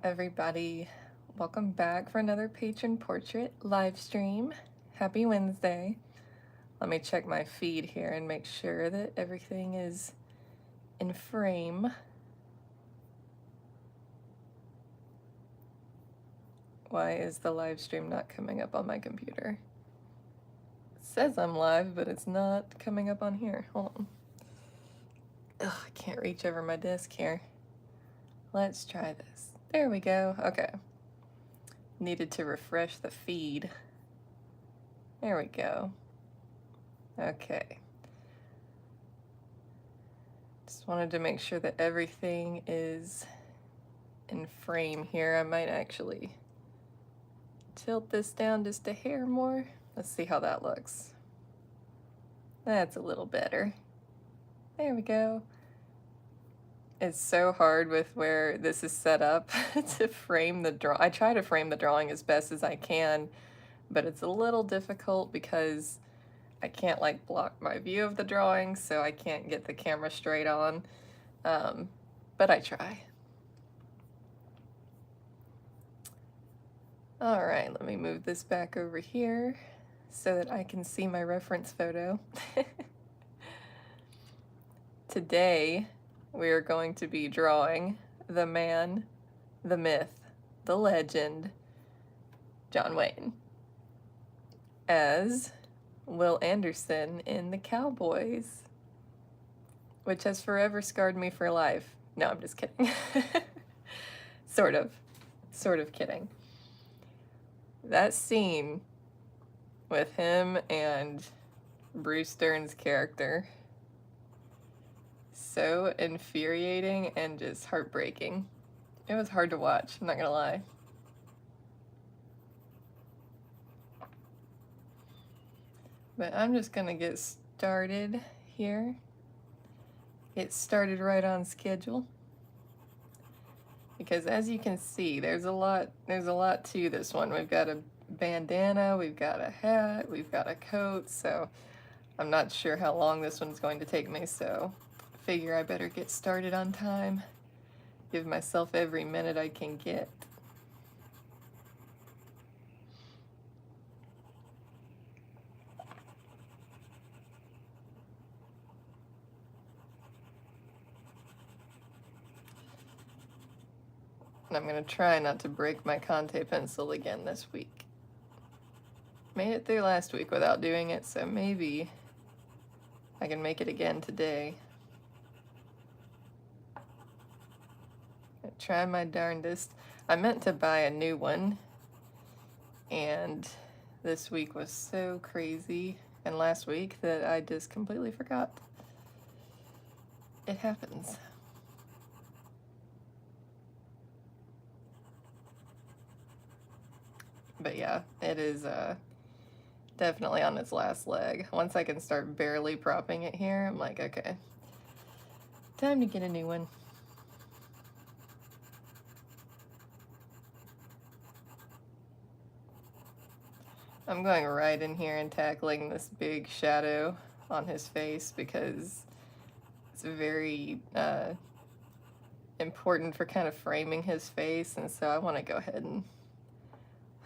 Everybody, welcome back for another patron portrait live stream. Happy Wednesday. Let me check my feed here and make sure that everything is in frame. Why is the live stream not coming up on my computer? It says I'm live, but it's not coming up on here. Hold on. Ugh, I can't reach over my desk here. Let's try this. There we go. Okay. Needed to refresh the feed. There we go. Okay. Just wanted to make sure that everything is in frame here. I might actually tilt this down just a hair more. Let's see how that looks. That's a little better. There we go. It's so hard with where this is set up to frame the draw. I try to frame the drawing as best as I can, but it's a little difficult because I can't like block my view of the drawing, so I can't get the camera straight on, but I try. All right, let me move this back over here so that I can see my reference photo. Today, we are going to be drawing the man, the myth, the legend, John Wayne, as Wil Andersen in the Cowboys, which has forever scarred me for life. No, I'm just kidding. Sort of kidding. That scene with him and Bruce Dern's character, so infuriating and just heartbreaking. It was hard to watch, I'm not gonna lie. But I'm just gonna get started here. Get started right on schedule. Because as you can see, there's a lot to this one. We've got a bandana, we've got a hat, we've got a coat, so I'm not sure how long this one's going to take me, so figure I better get started on time. Give myself every minute I can get. And I'm gonna try not to break my Conte pencil again this week. Made it through last week without doing it, so maybe I can make it again today. Try my darndest. I meant to buy a new one, and this week was so crazy, and last week, that I just completely forgot. It happens. But yeah, it is definitely on its last leg. Once I can start barely propping it here, I'm like, okay, time to get a new one. I'm going right in here and tackling this big shadow on his face because it's very important for kind of framing his face, and so I want to go ahead and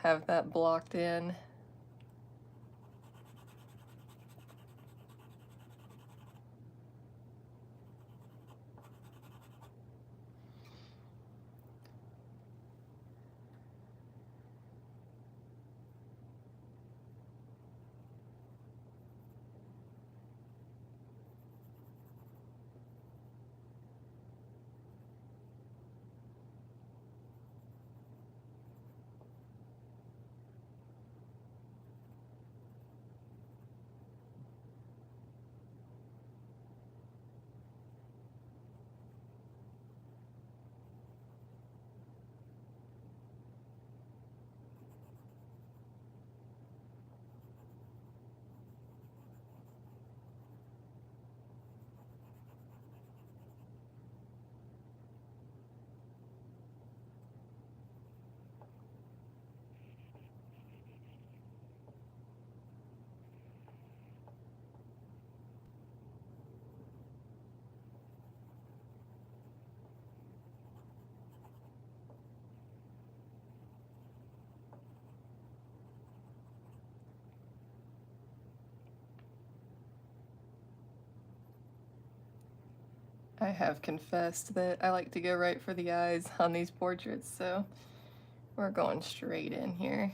have that blocked in. I have confessed that I like to go right for the eyes on these portraits, so we're going straight in here.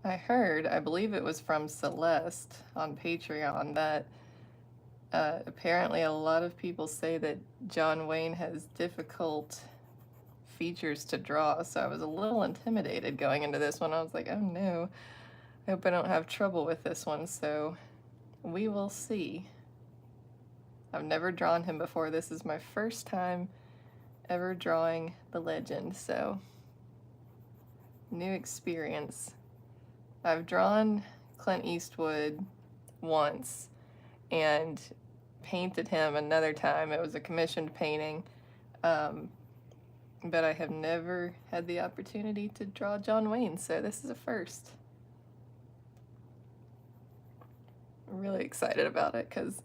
I heard, I believe it was from Celeste on Patreon, that apparently a lot of people say that John Wayne has difficult features to draw, so I was a little intimidated going into this one. I was like, oh no, I hope I don't have trouble with this one, so we will see. I've never drawn him before. This is my first time ever drawing the legend, so new experience. I've drawn Clint Eastwood once and painted him another time. It was a commissioned painting, but I have never had the opportunity to draw John Wayne, so this is a first. I'm really excited about it because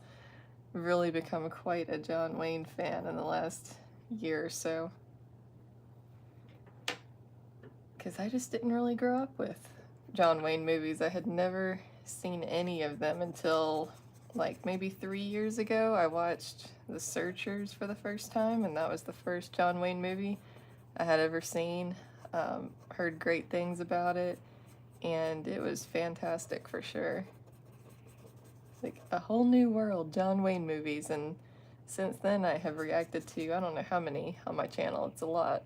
I've really become quite a John Wayne fan in the last year or so, because I just didn't really grow up with John Wayne movies. I had never seen any of them until like maybe 3 years ago. I watched The Searchers for the first time, and that was the first John Wayne movie I had ever seen. Heard great things about it, and it was fantastic for sure. Like a whole new world, John Wayne movies, and since then I have reacted to I don't know how many on my channel. It's a lot.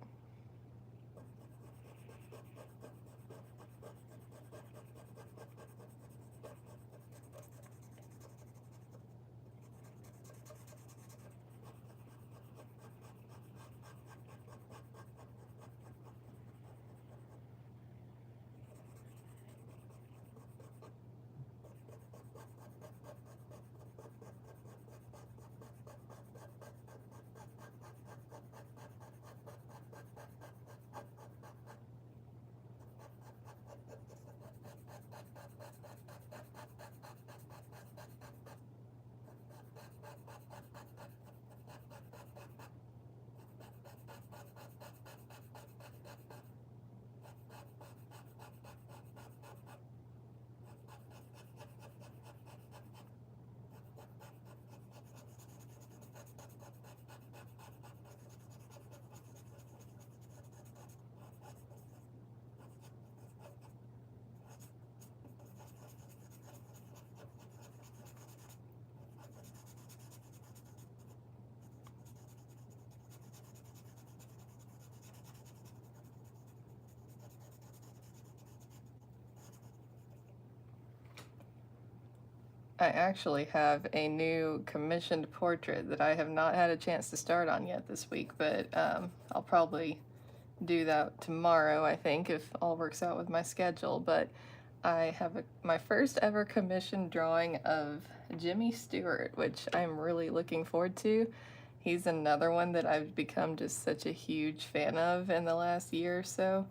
I actually have a new commissioned portrait that I have not had a chance to start on yet this week, but I'll probably do that tomorrow, I think, if all works out with my schedule. But I have my first ever commissioned drawing of Jimmy Stewart, which I'm really looking forward to. He's another one that I've become just such a huge fan of in the last year or so,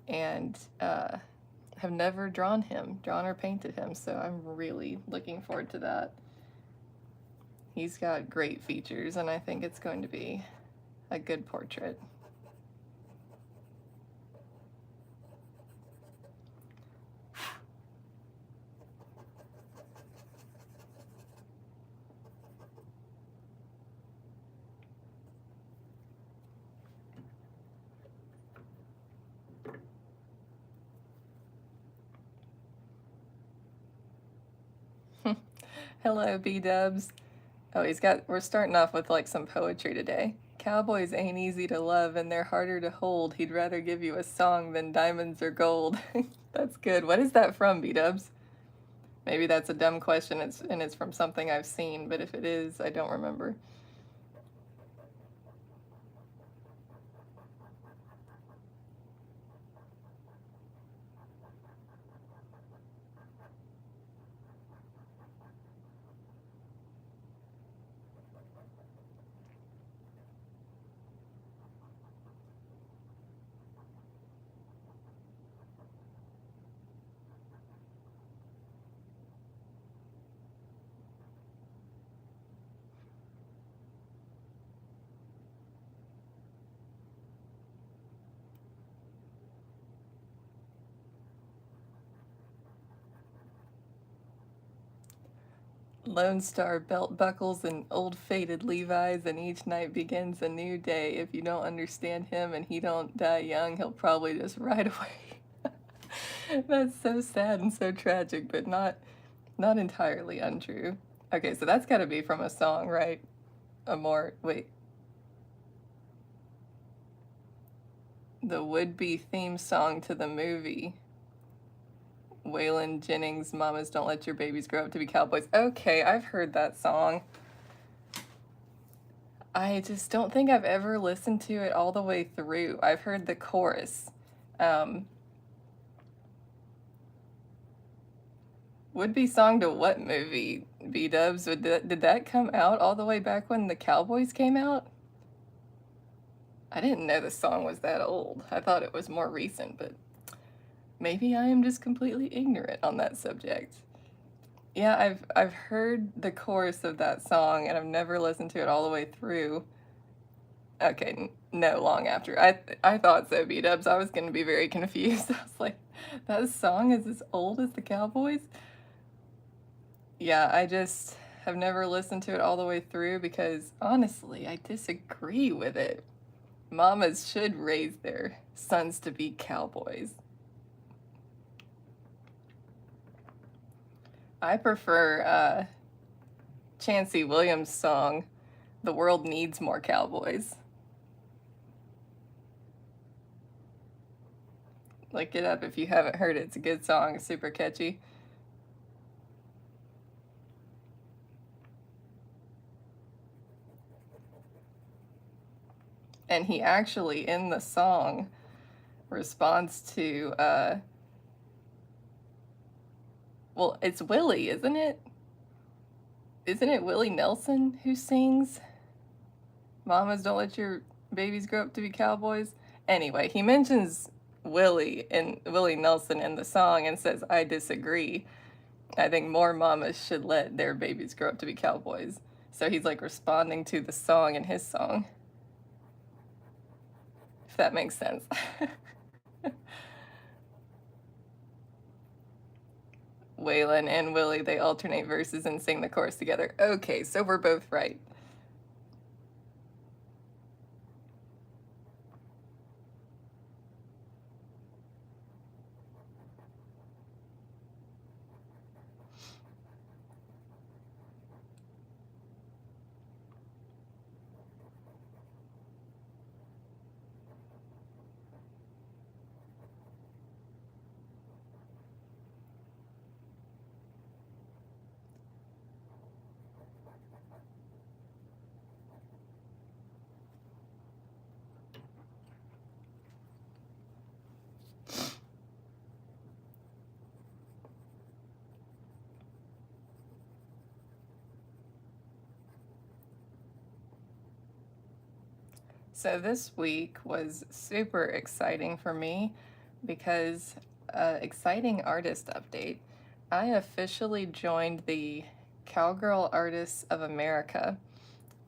and have never drawn or painted him, so I'm really looking forward to that. He's got great features, and I think it's going to be a good portrait. Hello, B-dubs. Oh, we're starting off with like some poetry today. Cowboys ain't easy to love and they're harder to hold. He'd rather give you a song than diamonds or gold. That's good. What is that from, B-dubs? Maybe that's a dumb question and it's from something I've seen, but if it is, I don't remember. Lone Star belt buckles and old faded Levi's, and each night begins a new day. If you don't understand him and he don't die young, he'll probably just ride away. That's so sad and so tragic, but not entirely untrue. Okay, so that's got to be from a song, right? Wait. The would-be theme song to the movie. Waylon Jennings, Mamas Don't Let Your Babies Grow Up to Be Cowboys. Okay, I've heard that song. I just don't think I've ever listened to it all the way through. I've heard the chorus. Would-be song to what movie, B-dubs? Did that come out all the way back when the Cowboys came out? I didn't know the song was that old. I thought it was more recent, but maybe I am just completely ignorant on that subject. Yeah, I've heard the chorus of that song, and I've never listened to it all the way through. Okay, no, long after. I thought so, B-dubs. I was going to be very confused. I was like, that song is as old as the Cowboys? Yeah, I just have never listened to it all the way through because, honestly, I disagree with it. Mamas should raise their sons to be cowboys. I prefer Chancey Williams' song, The World Needs More Cowboys. Look it up if you haven't heard it. It's a good song, it's super catchy. And he actually, in the song, responds to, well, it's Willie, isn't it? Isn't it Willie Nelson who sings Mamas Don't Let Your Babies Grow Up to Be Cowboys? Anyway, he mentions Willie Nelson in the song and says, I disagree. I think more mamas should let their babies grow up to be cowboys. So he's like responding to the song in his song. If that makes sense. Waylon and Willie, they alternate verses and sing the chorus together. Okay, so we're both right. So this week was super exciting for me because exciting artist update. I officially joined the Cowgirl Artists of America,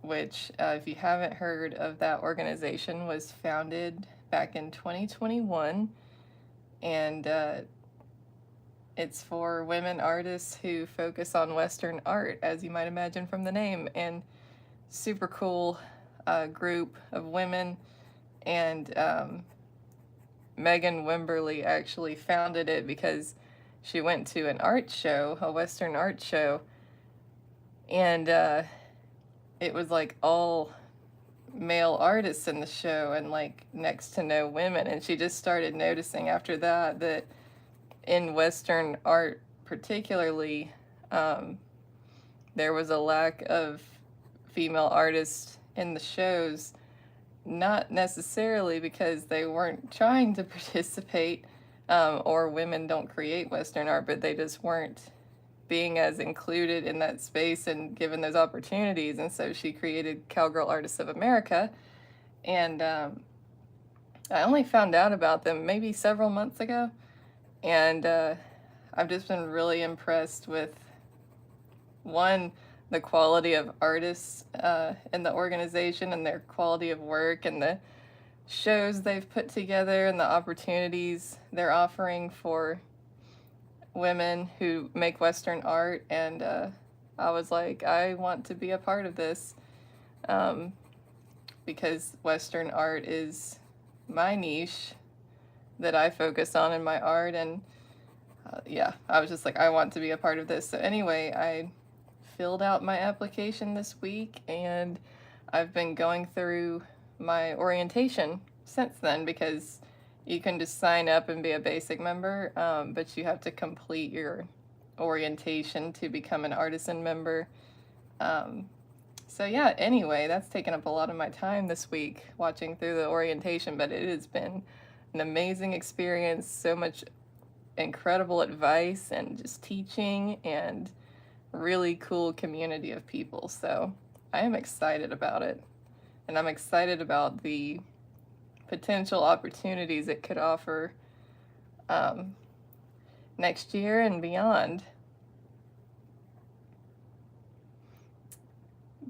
which, if you haven't heard of that organization, was founded back in 2021, and it's for women artists who focus on Western art, as you might imagine from the name, and super cool group of women, and Megan Wimberly actually founded it because she went to an art show, a Western art show, and it was like all male artists in the show and like next to no women, and she just started noticing after that that in Western art particularly there was a lack of female artists in the shows, not necessarily because they weren't trying to participate or women don't create Western art, but they just weren't being as included in that space and given those opportunities. And so she created Cowgirl Artists of America, and I only found out about them maybe several months ago, and I've just been really impressed with, one, the quality of artists in the organization and their quality of work and the shows they've put together and the opportunities they're offering for women who make Western art. And I was like, I want to be a part of this, because Western art is my niche that I focus on in my art, and yeah, I was just like, I want to be a part of this. So anyway, I filled out my application this week, and I've been going through my orientation since then, because you can just sign up and be a basic member, but you have to complete your orientation to become an artisan member. So yeah, anyway, that's taken up a lot of my time this week, watching through the orientation, but it has been an amazing experience, so much incredible advice and just teaching, and really cool community of people. So I am excited about it, and I'm excited about the potential opportunities it could offer next year and beyond.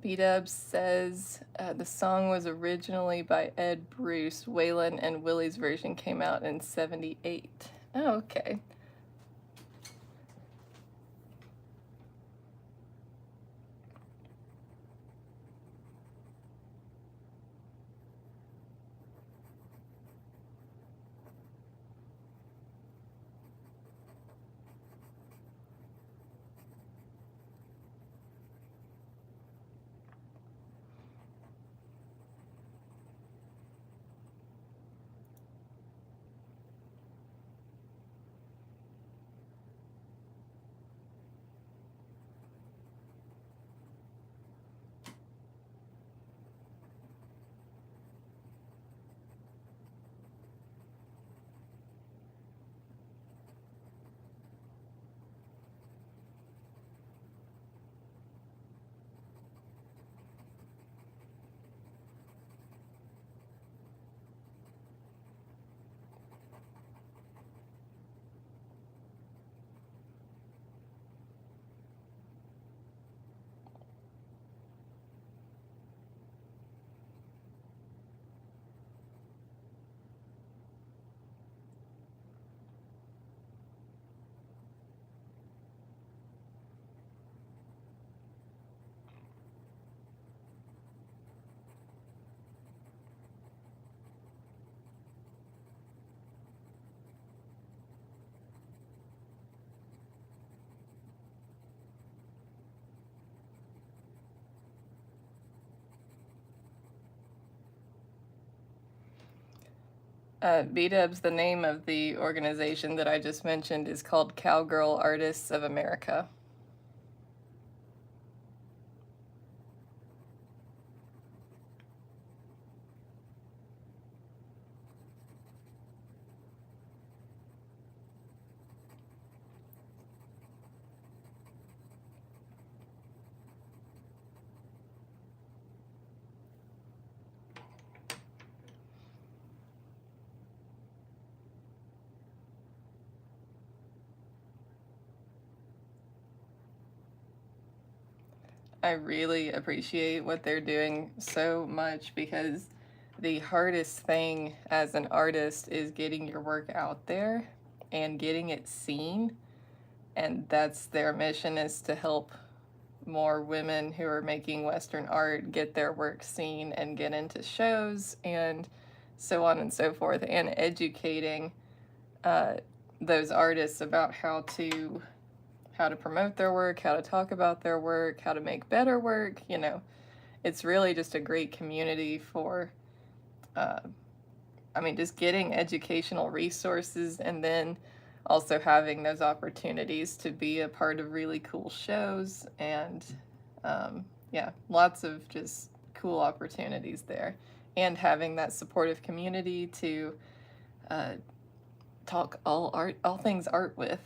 B-Dubs says the song was originally by Ed Bruce. Waylon and Willie's version came out in '78. Oh, okay. B-Dubs, the name of the organization that I just mentioned is called Cowgirl Artists of America. I really appreciate what they're doing so much, because the hardest thing as an artist is getting your work out there and getting it seen. And that's their mission, is to help more women who are making Western art get their work seen and get into shows and so on and so forth, and educating those artists about how to promote their work, how to talk about their work, how to make better work. You know, it's really just a great community for, I mean, just getting educational resources, and then also having those opportunities to be a part of really cool shows, and yeah, lots of just cool opportunities there, and having that supportive community to talk all things art with.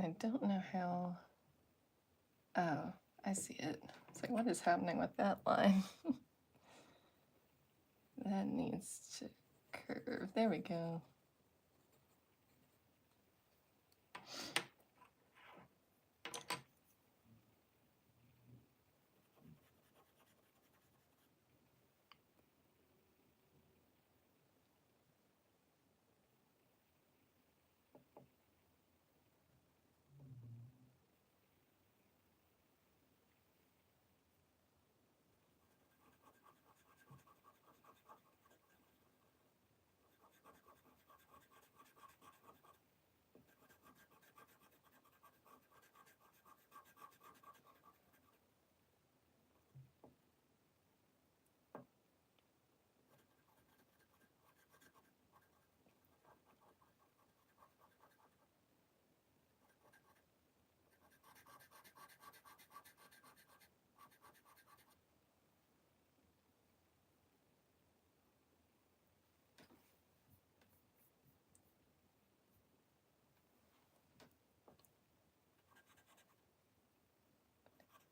I don't know how. Oh, I see it. It's like, what is happening with that line? That needs to curve. There we go.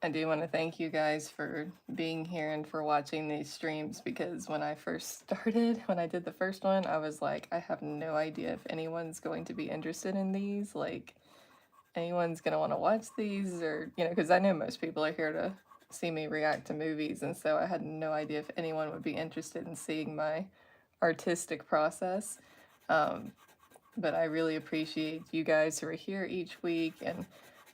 I do want to thank you guys for being here and for watching these streams, because when I first started, when I did the first one, I was like, I have no idea if anyone's going to be interested in these, like anyone's going to want to watch these, or, you know, because I know most people are here to see me react to movies, and so I had no idea if anyone would be interested in seeing my artistic process. But I really appreciate you guys who are here each week and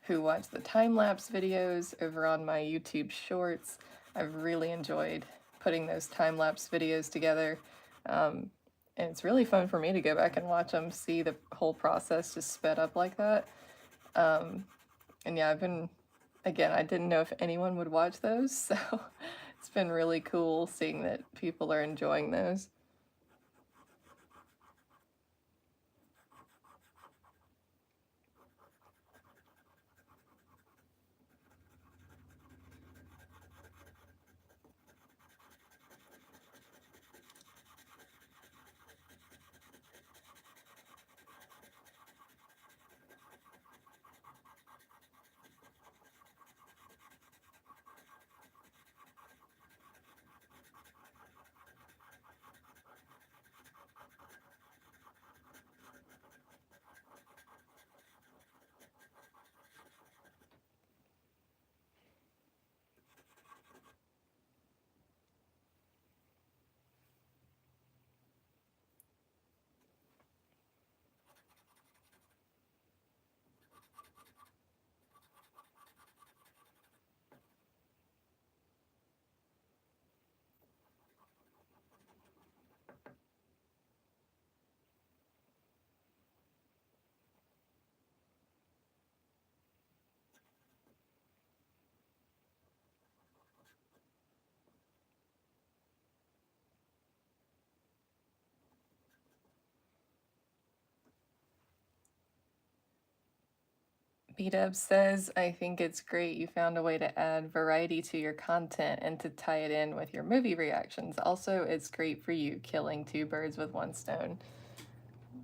who watch the time-lapse videos over on my YouTube shorts. I've really enjoyed putting those time-lapse videos together. And it's really fun for me to go back and watch them, see the whole process just sped up like that. And yeah, again, I didn't know if anyone would watch those, so it's been really cool seeing that people are enjoying those. B-Dub says, I think it's great you found a way to add variety to your content and to tie it in with your movie reactions. Also, it's great for you, killing two birds with one stone.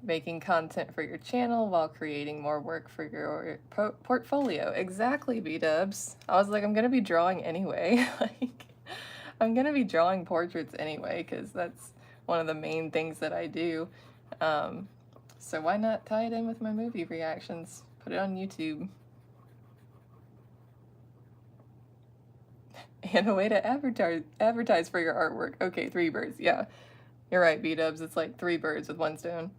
Making content for your channel while creating more work for your portfolio. Exactly, B-Dubs. I was like, I'm going to be drawing anyway. Like, I'm going to be drawing portraits anyway, because that's one of the main things that I do. So why not tie it in with my movie reactions? Put it on YouTube. And a way to advertise for your artwork. Okay, 3 birds. Yeah, you're right, B-Dubs. It's like 3 birds with 1 stone.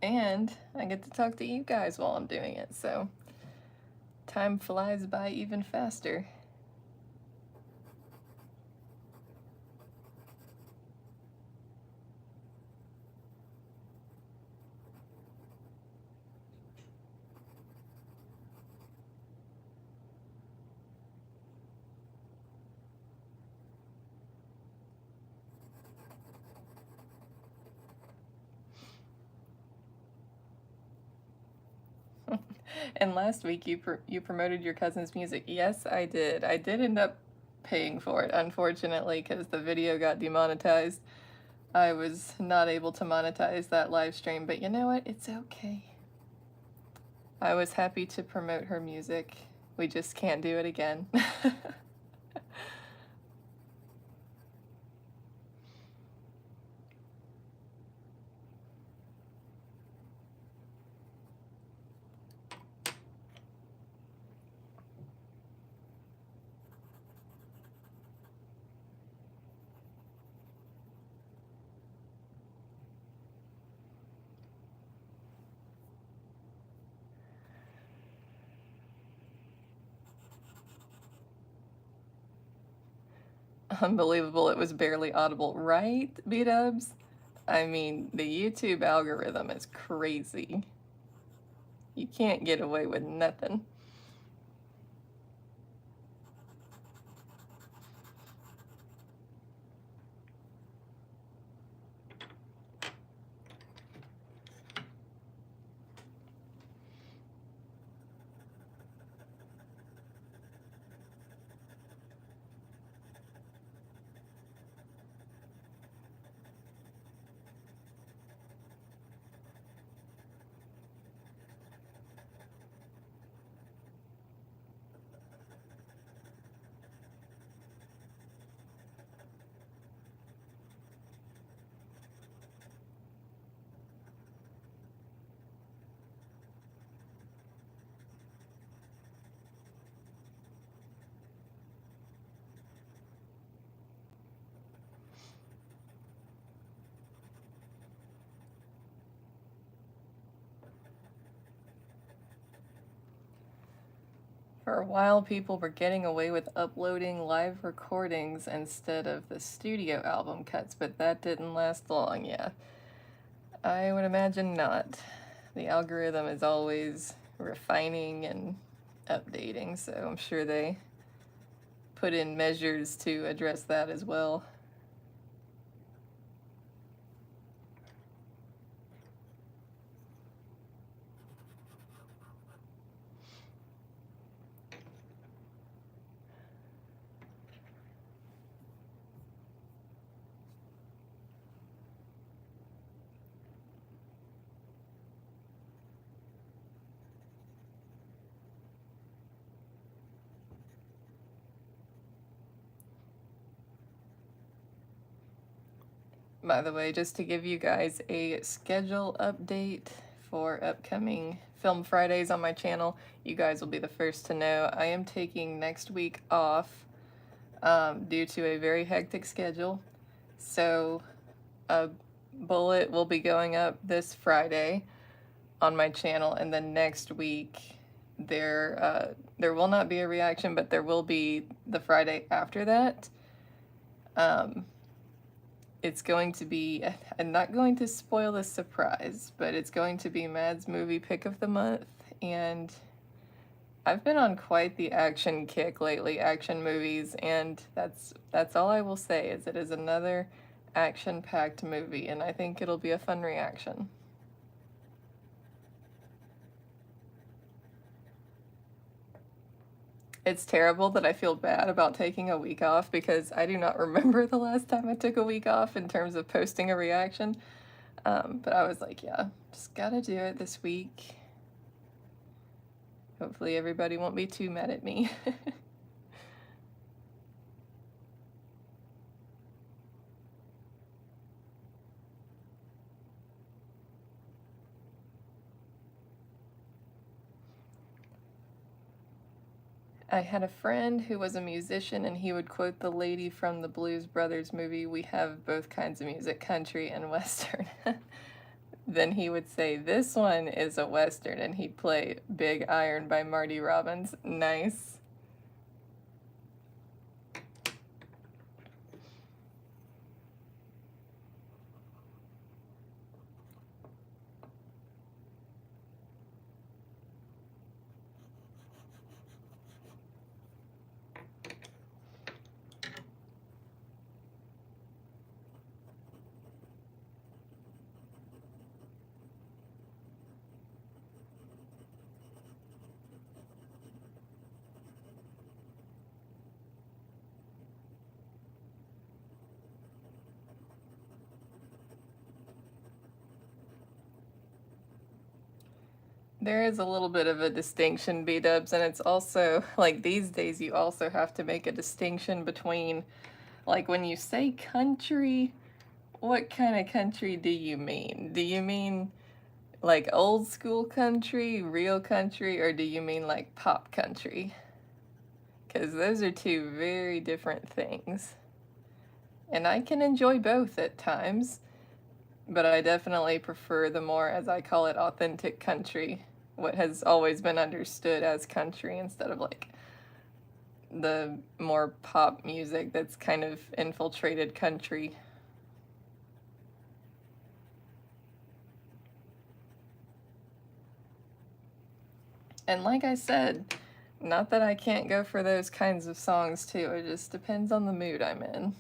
And I get to talk to you guys while I'm doing it, so time flies by even faster. And last week you promoted your cousin's music. Yes, I did. I did end up paying for it, unfortunately, because the video got demonetized. I was not able to monetize that live stream, but you know what? It's okay. I was happy to promote her music. We just can't do it again. Unbelievable, it was barely audible, right, B-dubs? I mean, the YouTube algorithm is crazy. You can't get away with nothing. For a while, people were getting away with uploading live recordings instead of the studio album cuts, but that didn't last long, yeah. I would imagine not. The algorithm is always refining and updating, so I'm sure they put in measures to address that as well. By the way, just to give you guys a schedule update for upcoming Film Fridays on my channel, you guys will be the first to know. I am taking next week off due to a very hectic schedule. So a bullet will be going up this Friday on my channel, and then next week there will not be a reaction, but there will be the Friday after that. It's going to be, I'm not going to spoil the surprise, but it's going to be Mad's movie pick of the month, and I've been on quite the action kick lately, action movies, and that's all I will say, is it is another action-packed movie, and I think it'll be a fun reaction. It's terrible that I feel bad about taking a week off, because I do not remember the last time I took a week off in terms of posting a reaction. But I was like, yeah, just gotta do it this week. Hopefully everybody won't be too mad at me. I had a friend who was a musician, and he would quote the lady from the Blues Brothers movie, "We have both kinds of music, country and western." Then he would say, "This one is a western," and he'd play Big Iron by Marty Robbins. Nice. There is a little bit of a distinction, B-dubs, and it's also, like, these days you also have to make a distinction between, like, when you say country, what kind of country do you mean? Do you mean, like, old school country, real country, or do you mean, like, pop country? Because those are two very different things. And I can enjoy both at times, but I definitely prefer the more, as I call it, authentic country, what has always been understood as country, instead of like the more pop music that's kind of infiltrated country. And like I said, not that I can't go for those kinds of songs too, it just depends on the mood I'm in.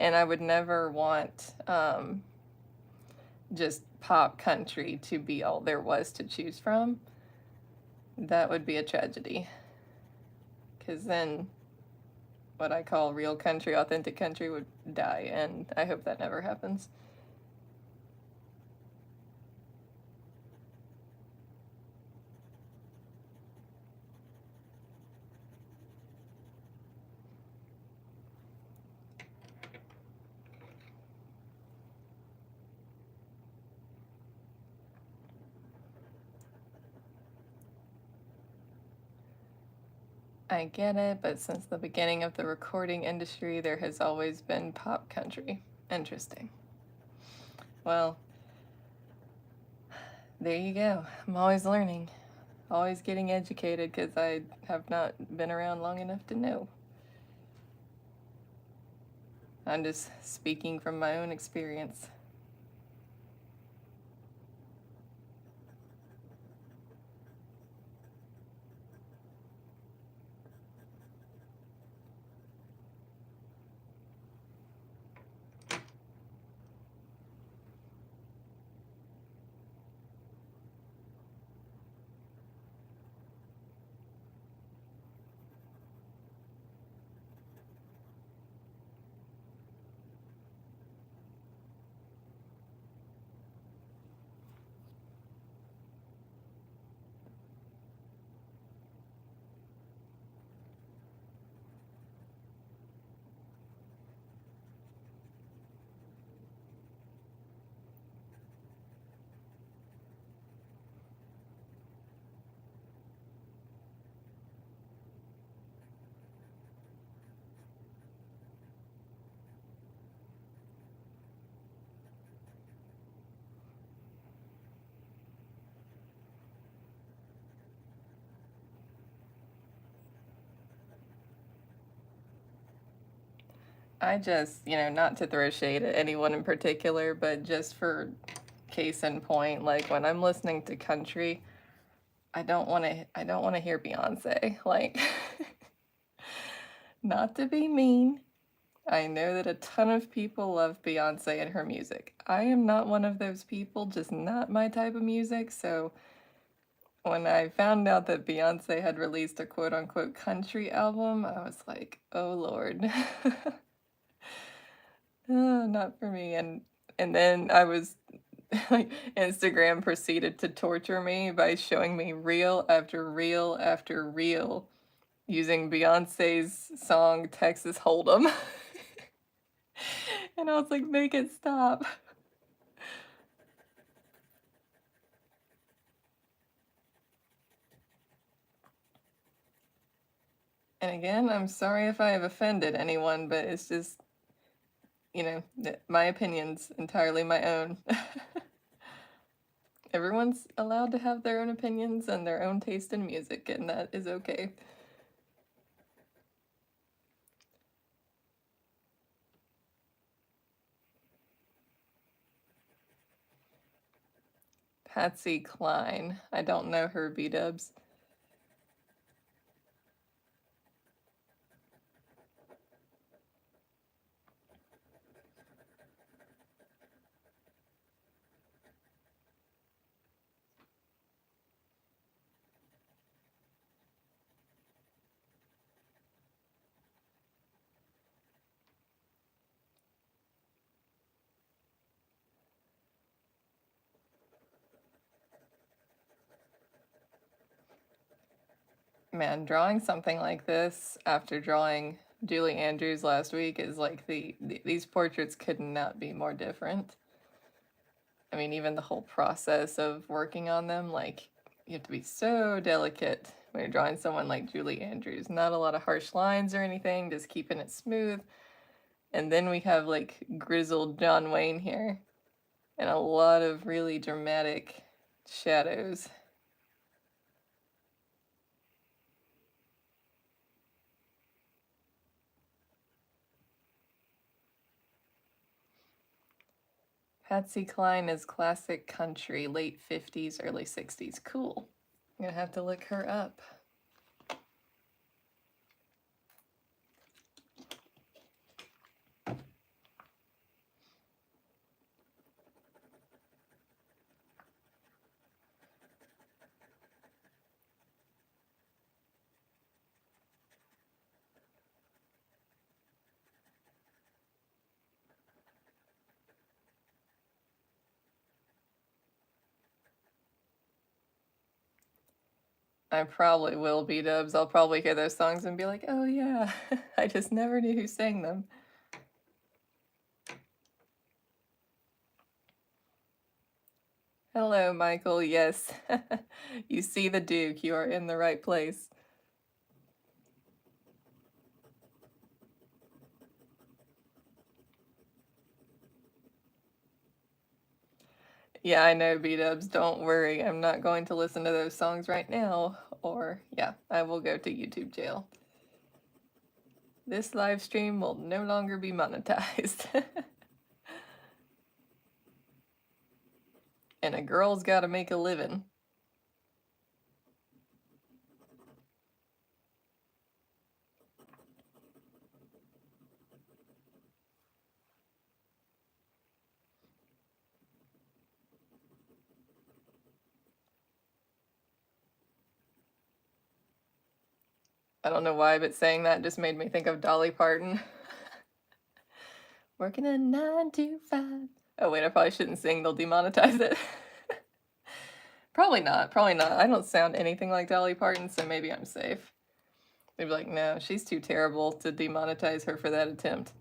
And I would never want just pop country to be all there was to choose from. That would be a tragedy. Because then what I call real country, authentic country would die, and I hope that never happens. I get it, but since the beginning of the recording industry, there has always been pop country. Interesting. Well, there you go. I'm always learning, always getting educated, because I have not been around long enough to know. I'm just speaking from my own experience. I just, not to throw shade at anyone in particular, but just for case in point, like when I'm listening to country, I don't want to hear Beyonce. Like not to be mean. I know that a ton of people love Beyonce and her music. I am not one of those people, just not my type of music, so when I found out that Beyonce had released a quote unquote country album, I was like, oh Lord. Not for me. And then I was like, Instagram proceeded to torture me by showing me reel after reel after reel using Beyonce's song Texas Hold'em. And I was like, make it stop. And again, I'm sorry if I have offended anyone, but it's just, my opinion's entirely my own. Everyone's allowed to have their own opinions and their own taste in music, and that is okay. Patsy Cline. I don't know her, B-dubs. Man, drawing something like this after drawing Julie Andrews last week is like these portraits could not be more different. I mean, even the whole process of working on them, like, you have to be so delicate when you're drawing someone like Julie Andrews. Not a lot of harsh lines or anything, just keeping it smooth. And then we have like grizzled John Wayne here, and a lot of really dramatic shadows. Patsy Cline is classic country, late 50s, early 60s. Cool. I'm gonna have to look her up. I probably will, B-dubs. I'll probably hear those songs and be like, oh yeah, I just never knew who sang them. Hello, Michael. Yes, you see the Duke. You are in the right place. Yeah, I know, B-dubs. Don't worry. I'm not going to listen to those songs right now, or yeah, I will go to YouTube jail. This live stream will no longer be monetized. And a girl's got to make a living. I don't know why, but saying that just made me think of Dolly Parton. Working a 9 to 5. Oh wait, I probably shouldn't sing. They'll demonetize it. Probably not. Probably not. I don't sound anything like Dolly Parton, so maybe I'm safe. They'd be like, no, she's too terrible to demonetize her for that attempt.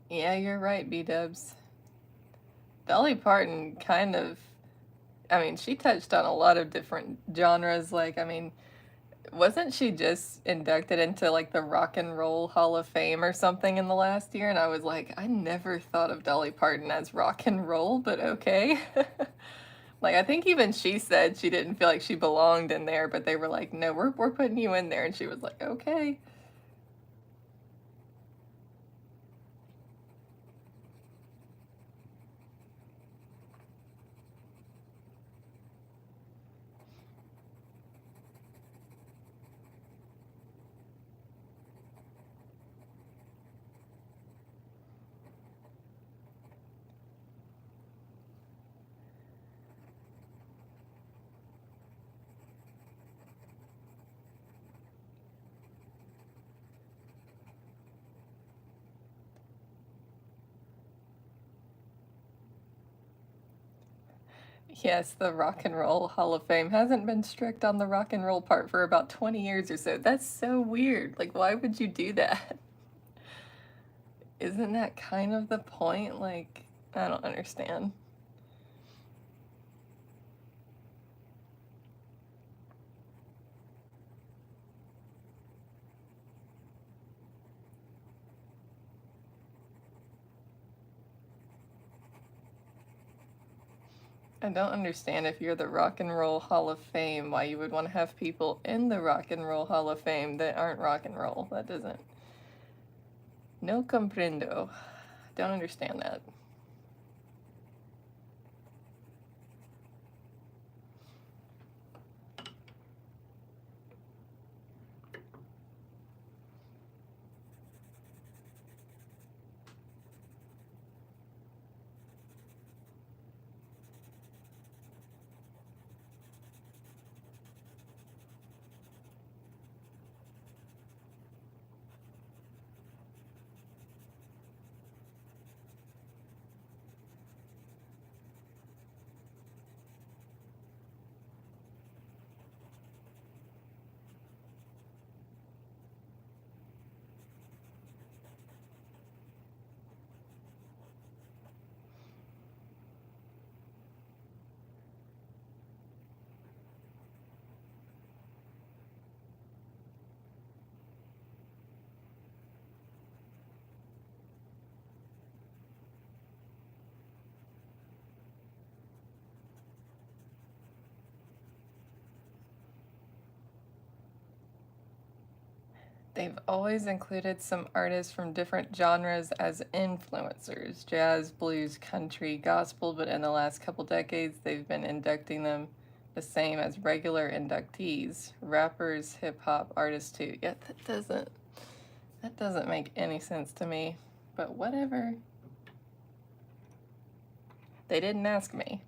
Yeah, you're right, B-dubs. Dolly Parton kind of, I mean, she touched on a lot of different genres. Like, I mean, wasn't she just inducted into like the Rock and Roll Hall of Fame or something in the last year? And I was like, I never thought of Dolly Parton as rock and roll, but okay. Like, I think even she said she didn't feel like she belonged in there, but they were like, no, we're putting you in there. And she was like, okay. Yes, the Rock and Roll Hall of Fame hasn't been strict on the rock and roll part for about 20 years or so. That's so weird. Like, why would you do that? Isn't that kind of the point? Like, I don't understand. I don't understand if you're the Rock and Roll Hall of Fame, why you would want to have people in the Rock and Roll Hall of Fame that aren't rock and roll. That doesn't. No comprendo. Don't understand that. they've always included some artists from different genres as influencers, jazz, blues, country, gospel, but in the last couple decades, they've been inducting them the same as regular inductees, rappers, hip-hop artists too. Yeah, that doesn't make any sense to me, but whatever. They didn't ask me.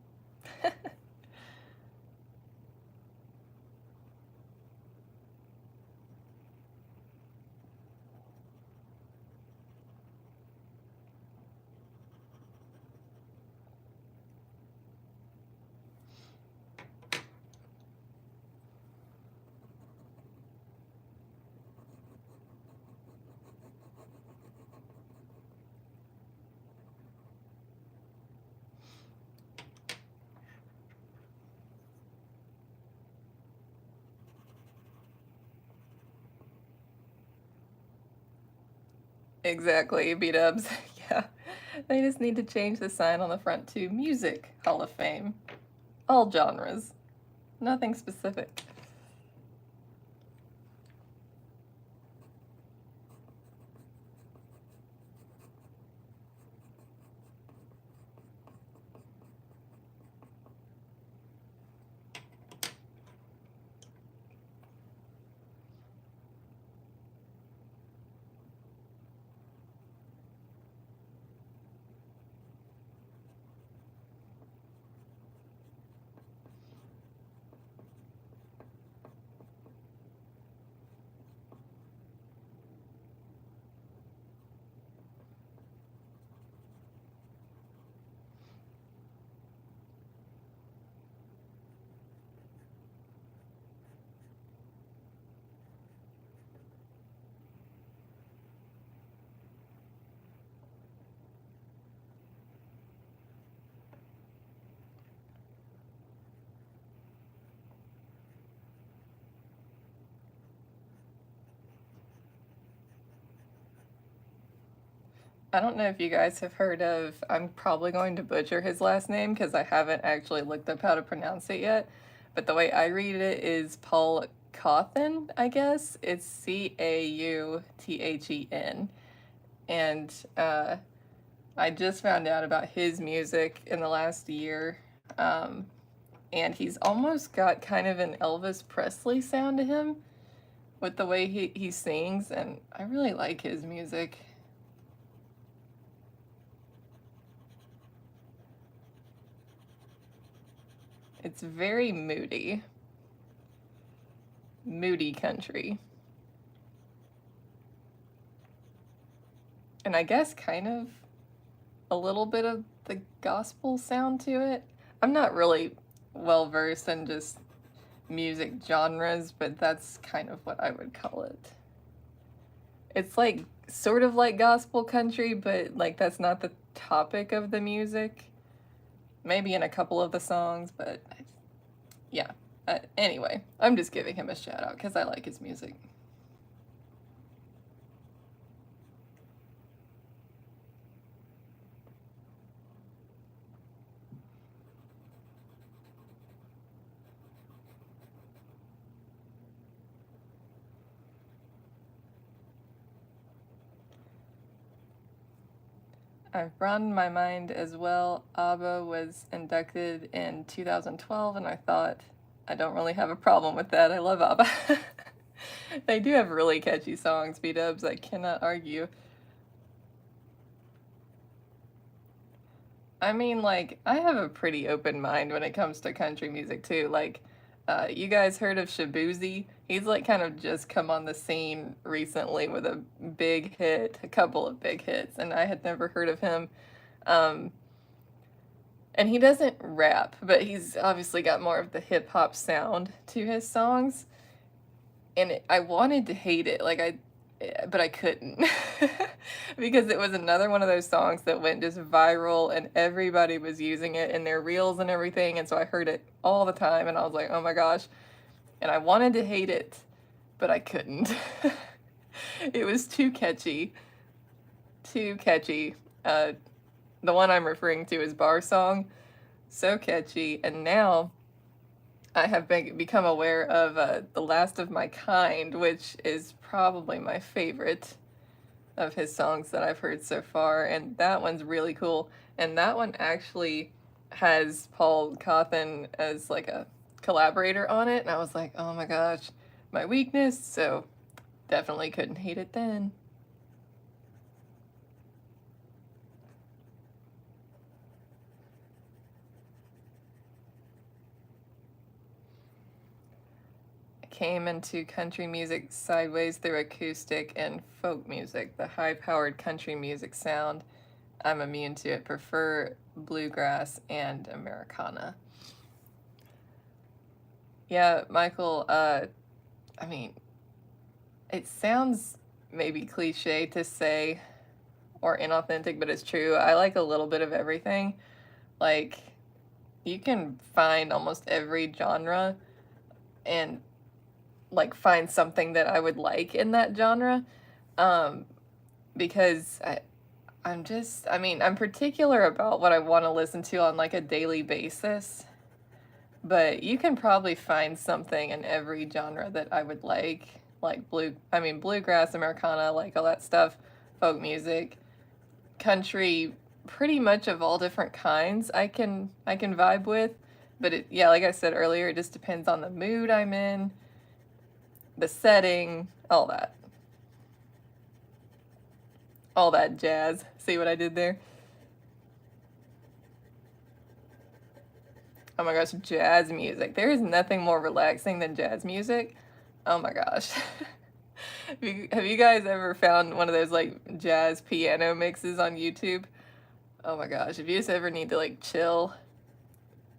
Exactly, B-dubs. Yeah. They just need to change the sign on the front to Music Hall of Fame. All genres. Nothing specific. I don't know if you guys have heard of, I'm probably going to butcher his last name because I haven't actually looked up how to pronounce it yet, but the way I read it is Paul Cauthen, I guess. It's Cauthen. And I just found out about his music in the last year, and he's almost got kind of an Elvis Presley sound to him with the way he sings, and I really like his music. It's very moody. Moody country. And I guess kind of a little bit of the gospel sound to it. I'm not really well versed in just music genres, but that's kind of what I would call it. It's like sort of like gospel country, but like that's not the topic of the music. Maybe in a couple of the songs, but yeah. Anyway, I'm just giving him a shout out because I like his music. I've broadened my mind as well. ABBA was inducted in 2012, and I thought, I don't really have a problem with that. I love ABBA. They do have really catchy songs, B-dubs, I cannot argue. I mean, like, I have a pretty open mind when it comes to country music, too. Like, you guys heard of Shabuzi? He's, like, kind of just come on the scene recently with a big hit, a couple of big hits, and I had never heard of him. Um, and he doesn't rap, but he's obviously got more of the hip-hop sound to his songs. And I wanted to hate it, but I couldn't. Because it was another one of those songs that went just viral and everybody was using it in their reels and everything, and so I heard it all the time and I was like, oh my gosh. And I wanted to hate it, but I couldn't. It was too catchy. Too catchy. The one I'm referring to is Bar Song. So catchy. And now I have become aware of The Last of My Kind, which is probably my favorite of his songs that I've heard so far, and that one's really cool. And that one actually has Paul Cawthon as like a collaborator on it, and I was like, oh my gosh, my weakness, so definitely couldn't hate it then. Came into country music sideways through acoustic and folk music, the high-powered country music sound. I'm immune to it. Prefer bluegrass and Americana. Yeah, Michael, I mean, it sounds maybe cliche to say or inauthentic, but it's true. I like a little bit of everything. Like, you can find almost every genre and like find something that I would like in that genre, because I'm particular about what I want to listen to on like a daily basis, but you can probably find something in every genre that I would like bluegrass, Americana, like all that stuff, folk music, country, pretty much of all different kinds I can vibe with, but yeah, like I said earlier, it just depends on the mood I'm in, the setting, all that jazz. See what I did there? Oh my gosh, jazz music. There is nothing more relaxing than jazz music. Oh my gosh. Have you guys ever found one of those like jazz piano mixes on YouTube? Oh my gosh, if you just ever need to like chill,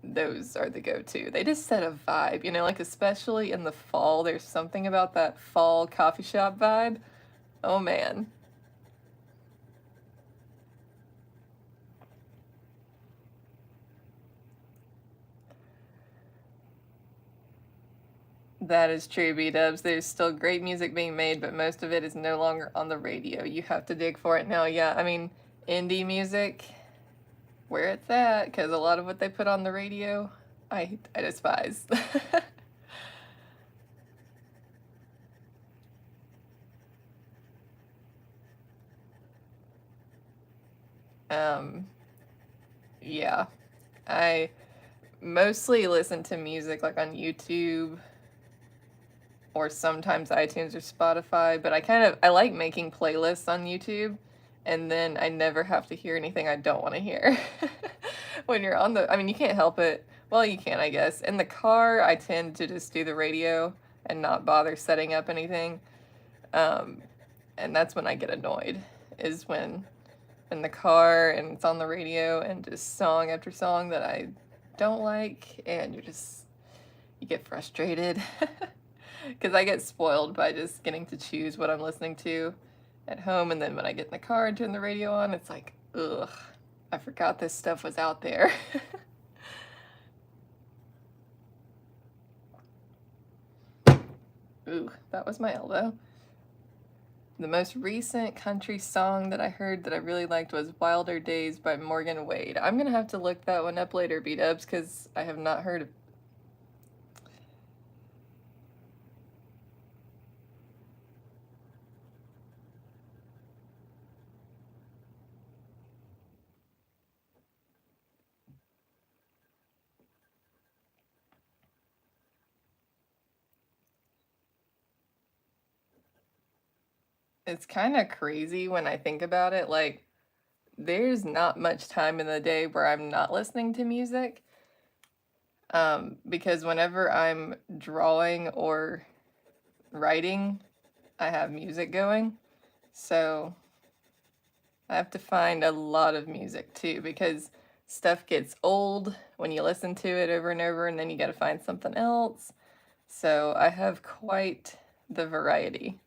those are the go-to. They just set a vibe, you know, like especially in the fall, there's something about that fall coffee shop vibe. Oh man. That is true, B-dubs. There's still great music being made, but most of it is no longer on the radio. You have to dig for it now. Yeah, I mean, indie music, where it's at, because a lot of what they put on the radio, I despise. um, yeah, I mostly listen to music like on YouTube or sometimes iTunes or Spotify, but I like making playlists on YouTube, and then I never have to hear anything I don't want to hear. When you're I mean, you can't help it. Well, you can, I guess. In the car, I tend to just do the radio and not bother setting up anything. Um, and that's when I get annoyed, is when in the car and it's on the radio and just song after song that I don't like, and you get frustrated. Because I get spoiled by just getting to choose what I'm listening to at home, and then when I get in the car and turn the radio on, it's like, ugh, I forgot this stuff was out there. Ooh, that was my elbow. The most recent country song that I heard that I really liked was Wilder Days by Morgan Wade. I'm going to have to look that one up later, B-dubs, because I have not heard of. It's kind of crazy when I think about it. Like, there's not much time in the day where I'm not listening to music. Because whenever I'm drawing or writing, I have music going. So I have to find a lot of music too, because stuff gets old when you listen to it over and over, and then you got to find something else. So I have quite the variety.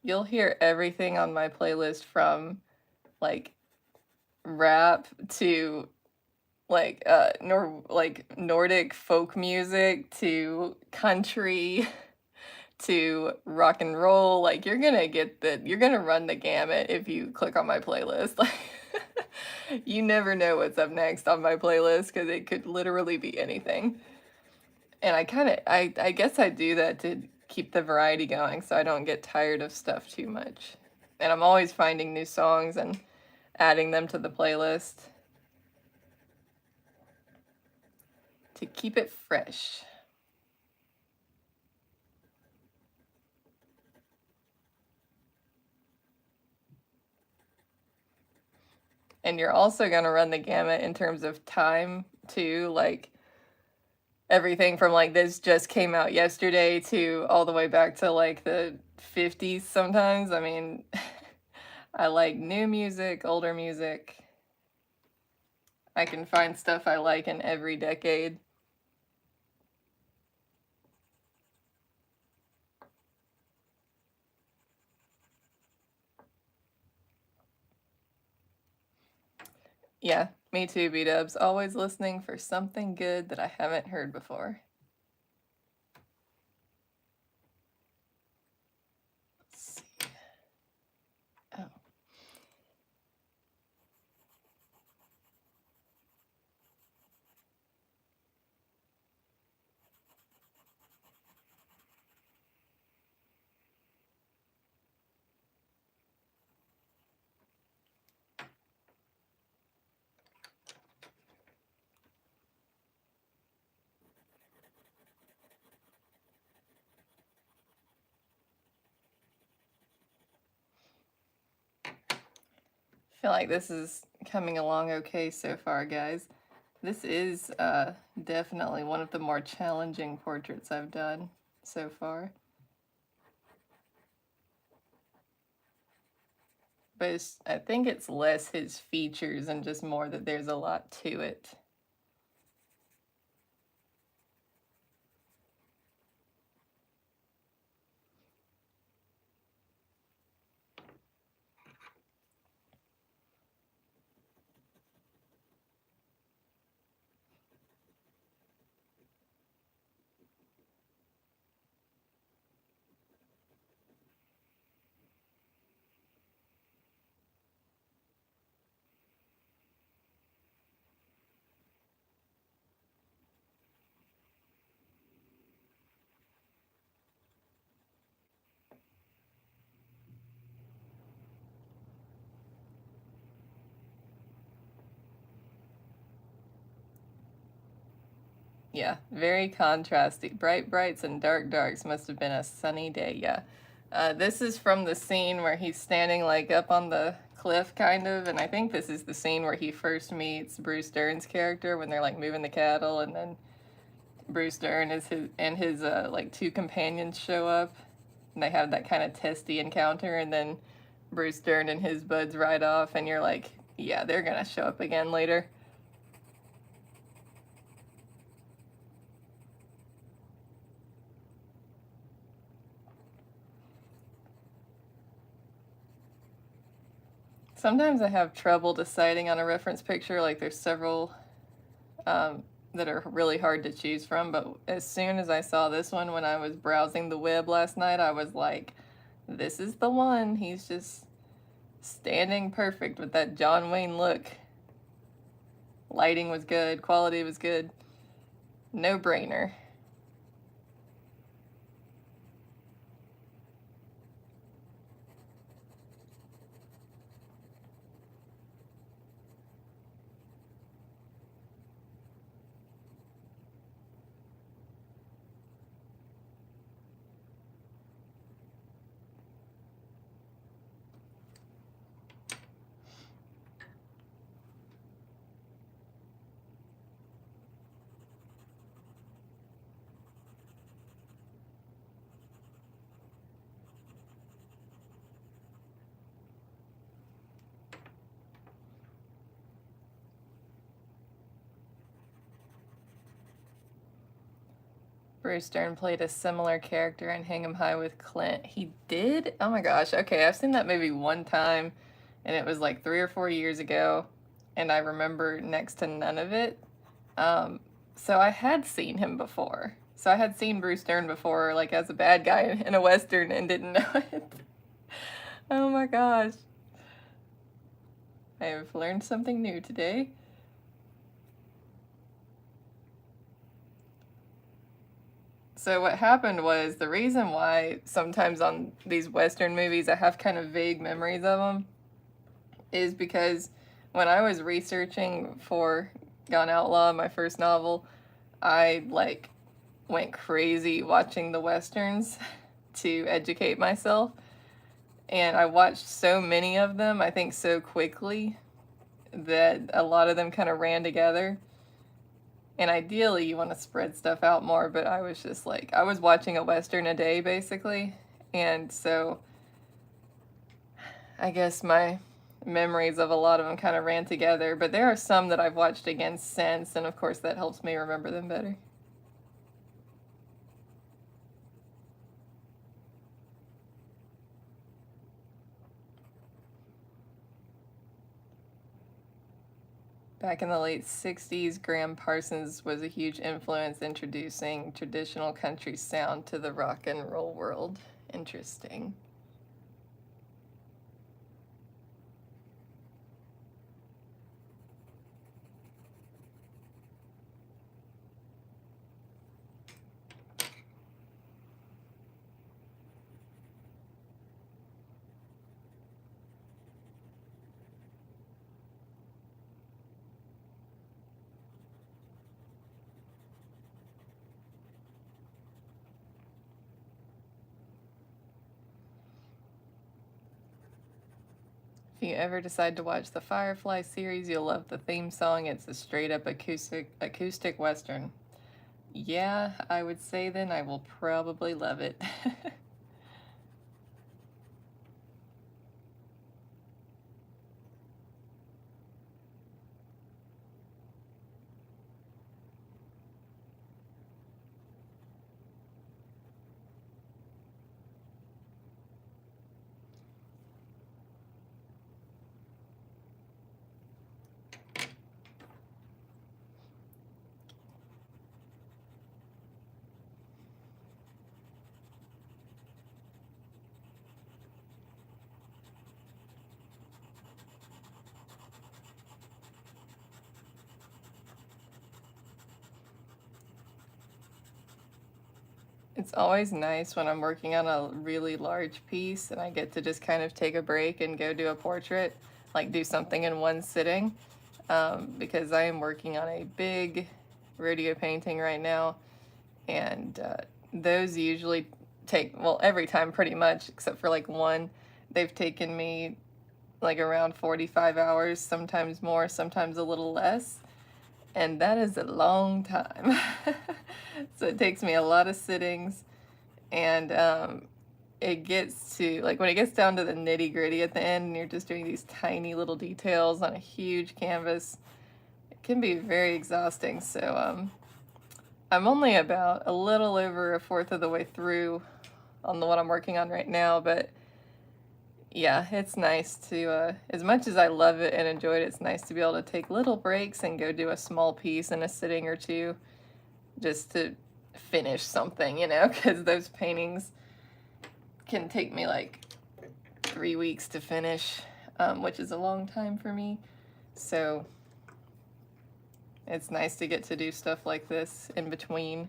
You'll hear everything on my playlist, from like rap to like Nordic folk music to country to rock and roll. Like, you're gonna run the gamut if you click on my playlist. Like, you never know what's up next on my playlist because it could literally be anything. And I guess I do that to keep the variety going so I don't get tired of stuff too much. And I'm always finding new songs and adding them to the playlist to keep it fresh. And you're also going to run the gamut in terms of time too, like everything from like this just came out yesterday to all the way back to like the 50s sometimes. I mean, I like new music, older music. I can find stuff I like in every decade. Yeah, me too, B-dubs. Always listening for something good that I haven't heard before. Let's see. Oh. I feel like this is coming along okay so far, guys. This is definitely one of the more challenging portraits I've done so far. But I think it's less his features and just more that there's a lot to it. Yeah, very contrasty. Bright brights and dark darks. Must have been a sunny day. Yeah. This is from the scene where he's standing like up on the cliff, kind of, and I think this is the scene where he first meets Bruce Dern's character when they're like moving the cattle, and then Bruce Dern is his like two companions show up, and they have that kind of testy encounter, and then Bruce Dern and his buds ride off, and you're like, yeah, they're gonna show up again later. Sometimes I have trouble deciding on a reference picture, like there's several that are really hard to choose from, but as soon as I saw this one when I was browsing the web last night, I was like, this is the one. He's just standing perfect with that John Wayne look. Lighting was good, quality was good. No brainer. Bruce Dern played a similar character in Hang 'em High with Clint. He did? Oh my gosh. Okay, I've seen that movie one time, and it was like 3 or 4 years ago, and I remember next to none of it. So I had seen him before. So I had seen Bruce Dern before, like as a bad guy in a Western, and didn't know it. Oh my gosh. I've learned something new today. So what happened was, the reason why sometimes on these Western movies I have kind of vague memories of them is because when I was researching for Gone Outlaw, my first novel, I like went crazy watching the Westerns to educate myself. And I watched so many of them, I think so quickly, that a lot of them kind of ran together. And ideally, you want to spread stuff out more, but I was just like, I was watching a Western a day, basically. And so I guess my memories of a lot of them kind of ran together. But there are some that I've watched again since, and of course that helps me remember them better. Back in the late 60s, Graham Parsons was a huge influence introducing traditional country sound to the rock and roll world. Interesting. If you ever decide to watch the Firefly series, you'll love the theme song. It's a straight up acoustic Western. Yeah, I would say then I will probably love it. It's always nice when I'm working on a really large piece and I get to just kind of take a break and go do a portrait, like do something in one sitting, because I am working on a big rodeo painting right now, and those usually take, well, every time pretty much, except for like one, they've taken me like around 45 hours, sometimes more, sometimes a little less. And that is a long time. So it takes me a lot of sittings, and it gets to, like, when it gets down to the nitty gritty at the end and you're just doing these tiny little details on a huge canvas, it can be very exhausting. So I'm only about a little over a fourth of the way through on the one I'm working on right now, but yeah, it's nice to, as much as I love it and enjoy it, it's nice to be able to take little breaks and go do a small piece in a sitting or two just to finish something, you know, because those paintings can take me like 3 weeks to finish, which is a long time for me. So it's nice to get to do stuff like this in between.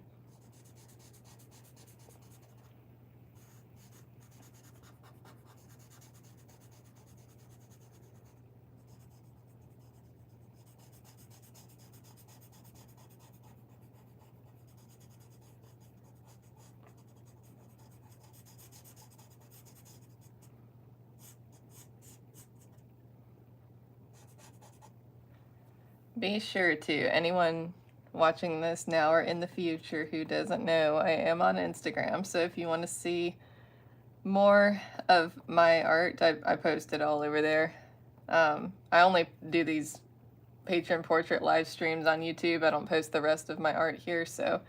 Be sure to, anyone watching this now or in the future who doesn't know, I am on Instagram, so if you want to see more of my art, I post it all over there. I only do these patron portrait live streams on YouTube. I don't post the rest of my art here, so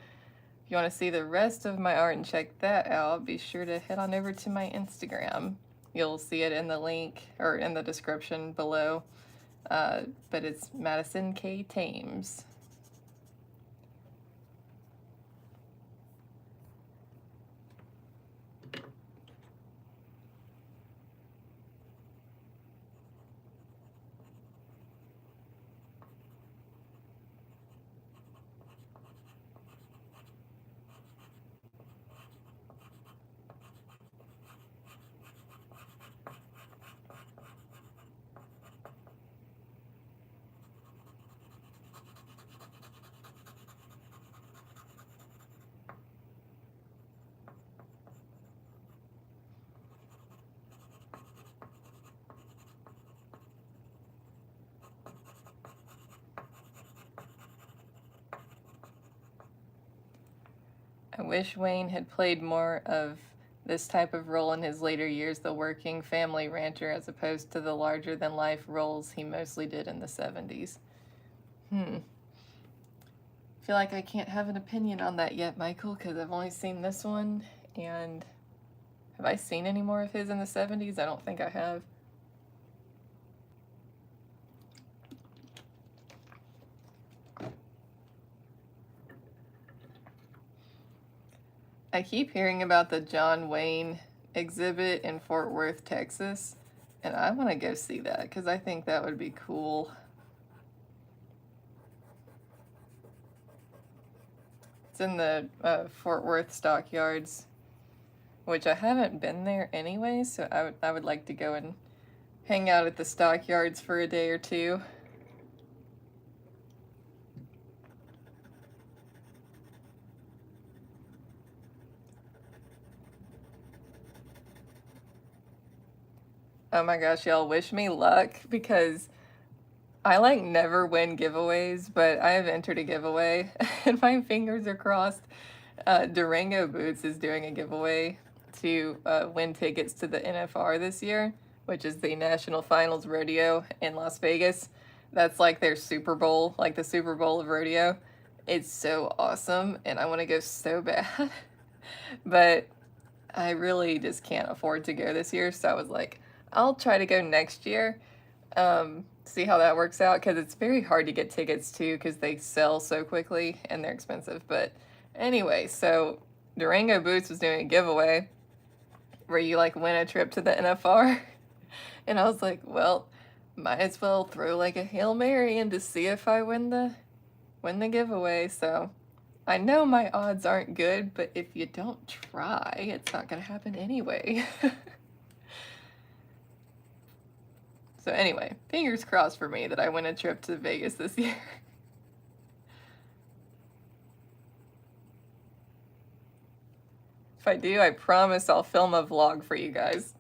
if you want to see the rest of my art and check that out, be sure to head on over to my Instagram. You'll see it in the link, or in the description below, but it's Madison K. Thames. I wish Wayne had played more of this type of role in his later years, the working family rancher, as opposed to the larger-than-life roles he mostly did in the 70s. I feel like I can't have an opinion on that yet, Michael, because I've only seen this one, and have I seen any more of his in the 70s? I don't think I have. I keep hearing about the John Wayne exhibit in Fort Worth, Texas, and I want to go see that because I think that would be cool. It's in the Fort Worth stockyards, which I haven't been there anyway, so I would like to go and hang out at the stockyards for a day or two. Oh my gosh, y'all, wish me luck because I like never win giveaways, but I have entered a giveaway and my fingers are crossed. Durango Boots is doing a giveaway to win tickets to the NFR this year, which is the National Finals Rodeo in Las Vegas. That's like their Super Bowl, like the Super Bowl of rodeo. It's so awesome and I want to go so bad, but I really just can't afford to go this year, so I was like, I'll try to go next year, see how that works out, because it's very hard to get tickets too, because they sell so quickly and they're expensive. But anyway, so Durango Boots was doing a giveaway where you like win a trip to the NFR, and I was like, well, might as well throw like a Hail Mary in to see if I win the giveaway. So I know my odds aren't good, but if you don't try, it's not gonna happen anyway. So anyway, fingers crossed for me that I win a trip to Vegas this year. If I do, I promise I'll film a vlog for you guys.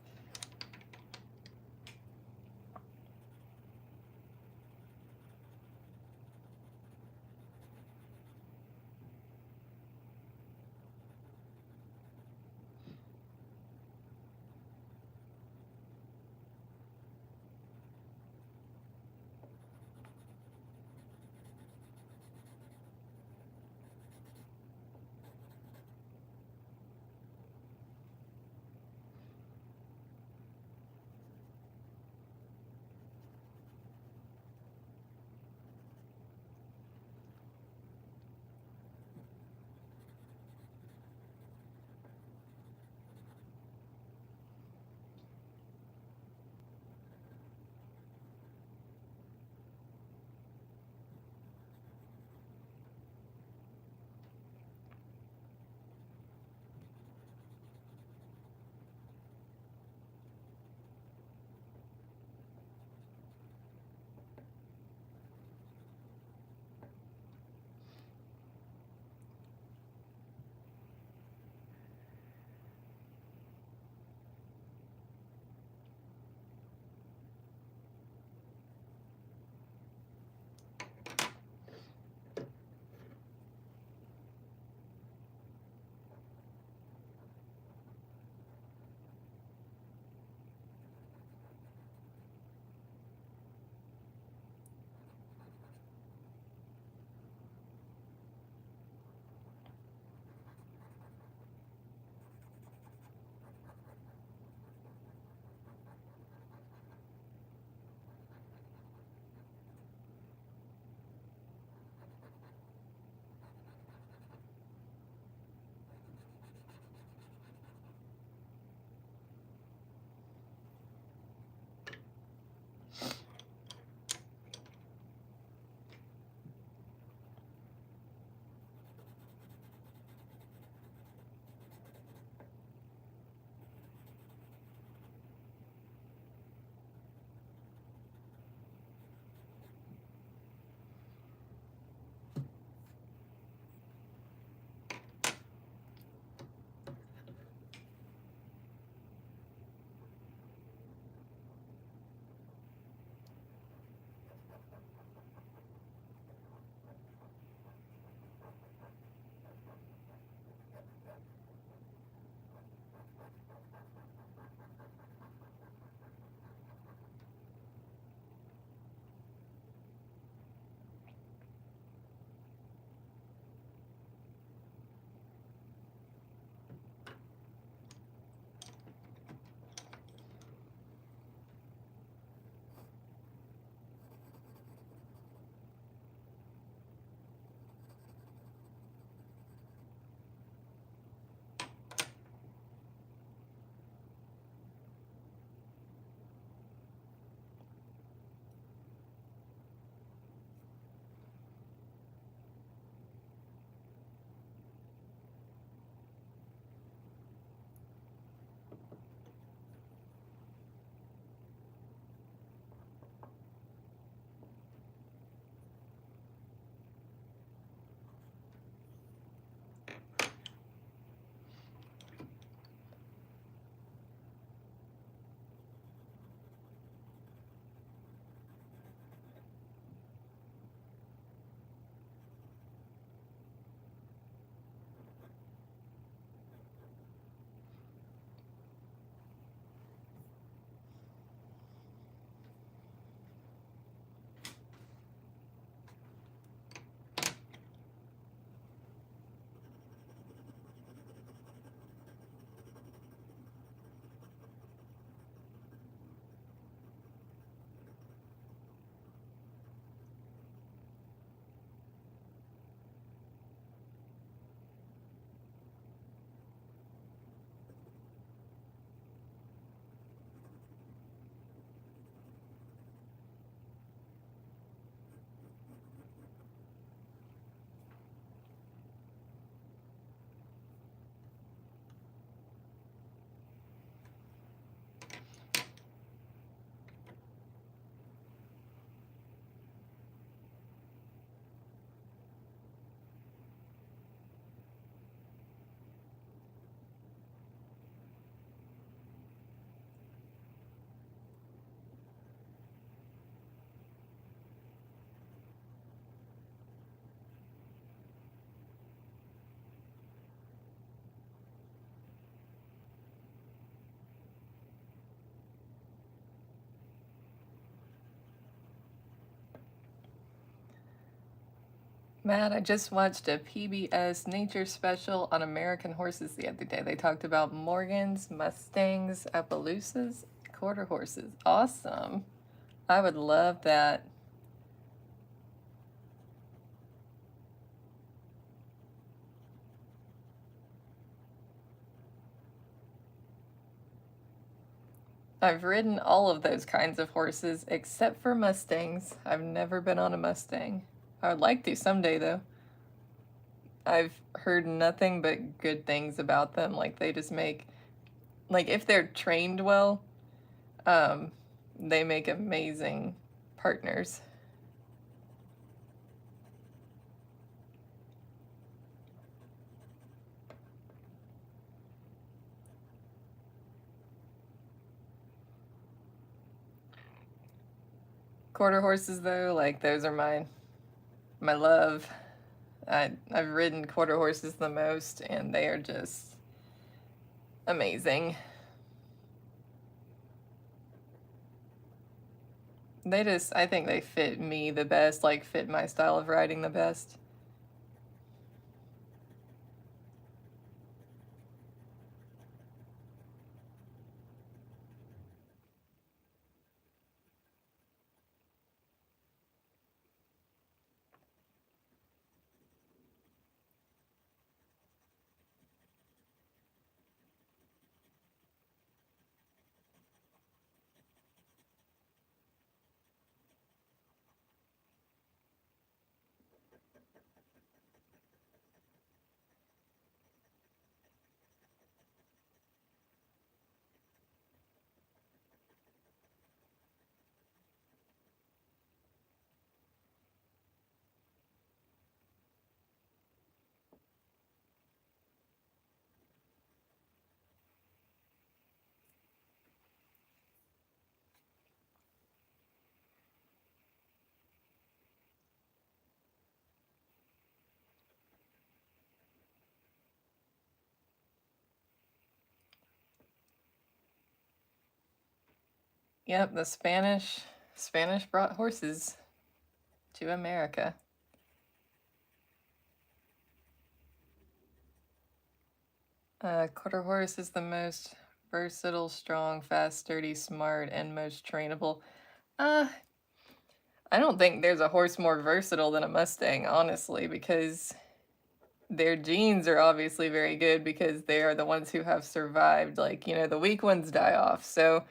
Matt, I just watched a PBS nature special on American horses the other day. They talked about Morgans, Mustangs, Appaloosas, quarter horses. Awesome. I would love that. I've ridden all of those kinds of horses except for Mustangs. I've never been on a Mustang. I would like to someday, though. I've heard nothing but good things about them. Like, they just make, like, if they're trained well, they make amazing partners. Quarter horses, though, like, those are my love. I've ridden quarter horses the most, and they are just amazing. I think they fit me the best, like, fit my style of riding the best. Yep, the Spanish brought horses to America. Quarter horse is the most versatile, strong, fast, sturdy, smart, and most trainable. I don't think there's a horse more versatile than a Mustang, honestly, because their genes are obviously very good because they are the ones who have survived. Like, the weak ones die off. So,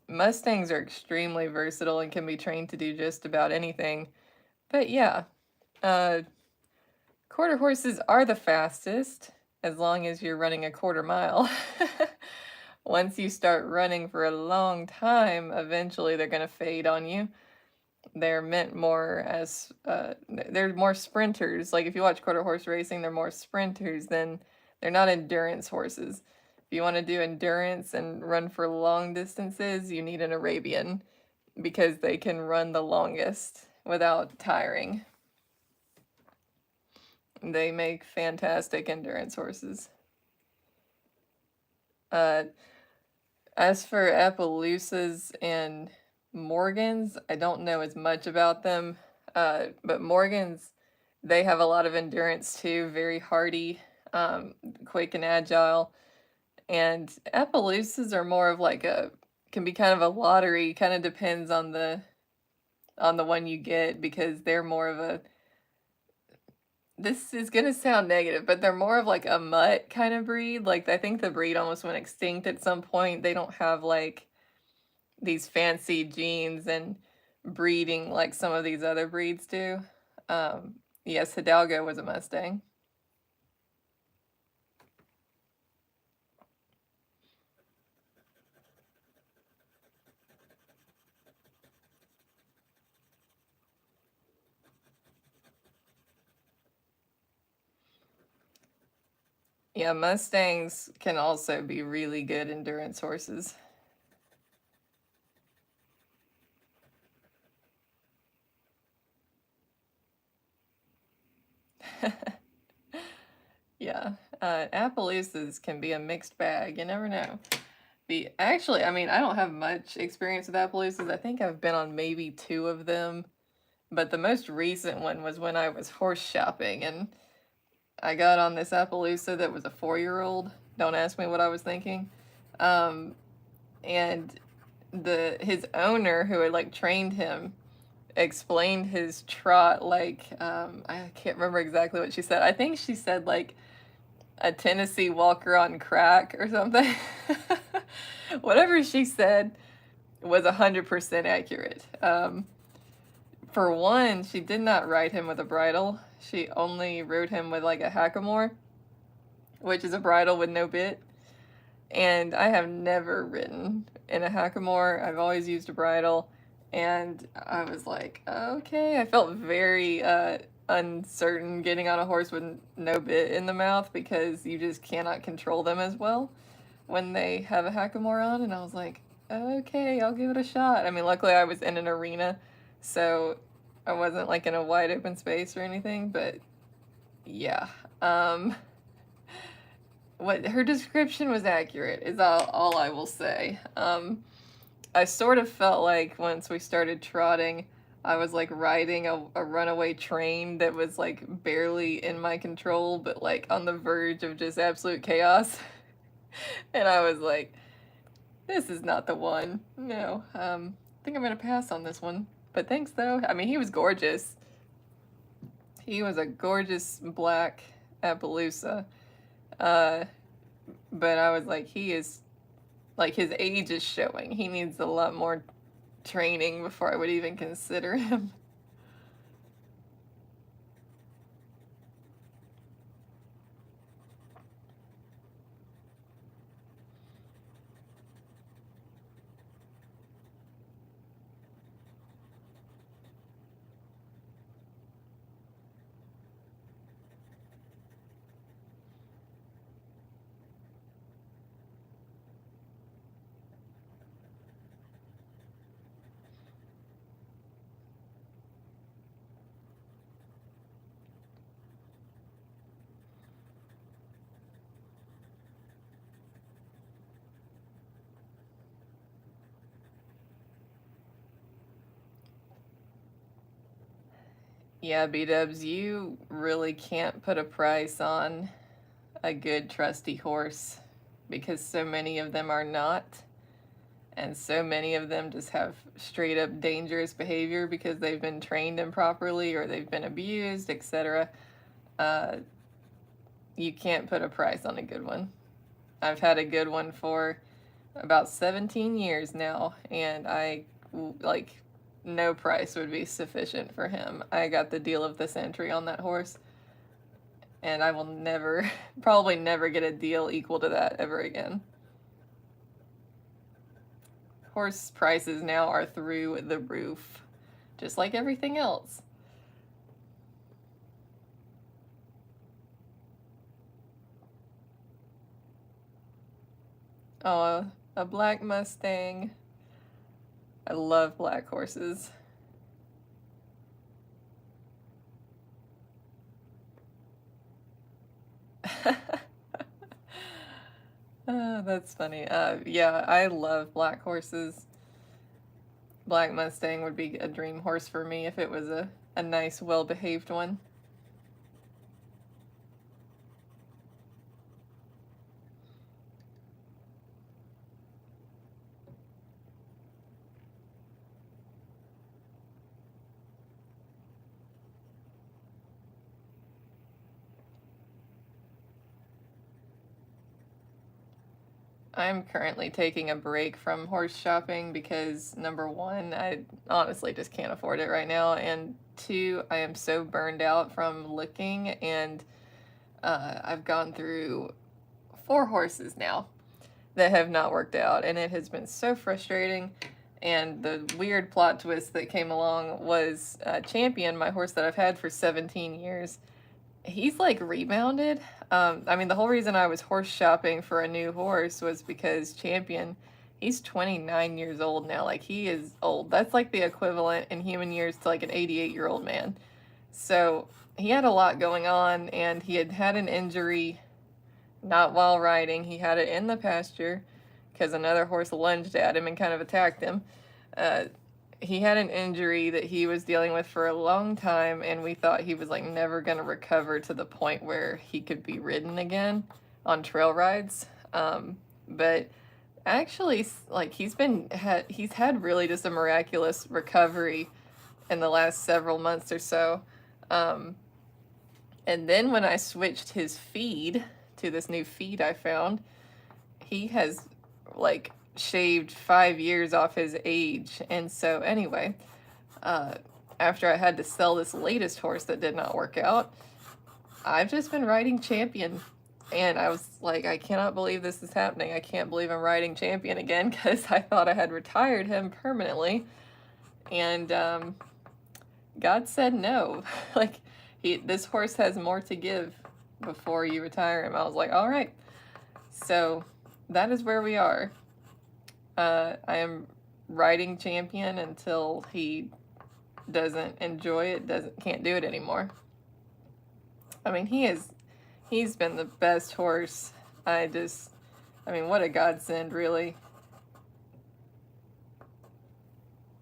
Mustangs are extremely versatile and can be trained to do just about anything. But yeah, quarter horses are the fastest, as long as you're running a quarter mile. Once you start running for a long time, eventually they're going to fade on you. They're meant more as, they're more sprinters. Like if you watch quarter horse racing, they're more sprinters than, they're not endurance horses. If you want to do endurance and run for long distances, you need an Arabian because they can run the longest without tiring. They make fantastic endurance horses. As for Appaloosas and Morgans, I don't know as much about them, but Morgans, they have a lot of endurance too, very hardy, quick and agile. And Appaloosas are more of like can be kind of a lottery, kind of depends on the one you get, because they're more of a, this is gonna sound negative, but they're more of like a mutt kind of breed. Like I think the breed almost went extinct at some point. They don't have like these fancy genes and breeding like some of these other breeds do. Yes, Hidalgo was a Mustang. Yeah, Mustangs can also be really good endurance horses. Yeah, Appaloosas can be a mixed bag. You never know. Actually, I mean, I don't have much experience with Appaloosas. I think I've been on maybe 2 of them, but the most recent one was when I was horse shopping, and I got on this Appaloosa that was a 4-year-old. Don't ask me what I was thinking. And his owner, who had like trained him, explained his trot like, I can't remember exactly what she said. I think she said like a Tennessee Walker on crack or something. Whatever she said was 100% accurate. For one, she did not ride him with a bridle. She only rode him with like a hackamore, which is a bridle with no bit. And I have never ridden in a hackamore. I've always used a bridle. And I was like, okay. I felt very uncertain getting on a horse with no bit in the mouth, because you just cannot control them as well when they have a hackamore on. And I was like, okay, I'll give it a shot. I mean, luckily I was in an arena, so I wasn't like in a wide open space or anything, but yeah. What her description was accurate is all I will say. I sort of felt like once we started trotting, I was like riding a runaway train that was like barely in my control, but like on the verge of just absolute chaos. And I was like, this is not the one. No, I think I'm gonna pass on this one. But thanks though. I mean, he was gorgeous. He was a gorgeous black Appaloosa. But I was like, he is, like, his age is showing. He needs a lot more training before I would even consider him. Yeah, B-dubs, you really can't put a price on a good trusty horse, because so many of them are not, and so many of them just have straight up dangerous behavior because they've been trained improperly or they've been abused, etc. You can't put a price on a good one. I've had a good one for about 17 years now, and like, no price would be sufficient for him. I got the deal of the century on that horse, and I will never, probably never get a deal equal to that ever again. Horse prices now are through the roof, just like everything else. Oh, a black Mustang. I love black horses. Oh, that's funny. Yeah, I love black horses. Black Mustang would be a dream horse for me if it was a nice, well-behaved one. I'm currently taking a break from horse shopping because, number one, I honestly just can't afford it right now, and two, I am so burned out from looking, and I've gone through 4 horses now that have not worked out, and it has been so frustrating. And the weird plot twist that came along was Champion, my horse that I've had for 17 years. He's like rebounded. I mean, the whole reason I was horse shopping for a new horse was because Champion, he's 29 years old now. Like, he is old. That's like the equivalent in human years to like an 88-year-old man. So he had a lot going on, and he had had an injury, not while riding. He had it in the pasture because another horse lunged at him and kind of attacked him. He had an injury that he was dealing with for a long time, and we thought he was like never going to recover to the point where he could be ridden again on trail rides. But actually, like, he's had really just a miraculous recovery in the last several months or so. And then when I switched his feed to this new feed I found, he has like shaved 5 years off his age. And so anyway, after I had to sell this latest horse that did not work out, I've just been riding Champion. And I was like, I cannot believe this is happening. I can't believe I'm riding Champion again, because I thought I had retired him permanently. And God said no. Like, this horse has more to give before you retire him. I was like, all right. So that is where we are. I am riding Champion until he doesn't enjoy it, can't do it anymore. I mean, he's been the best horse. I mean, what a godsend, really.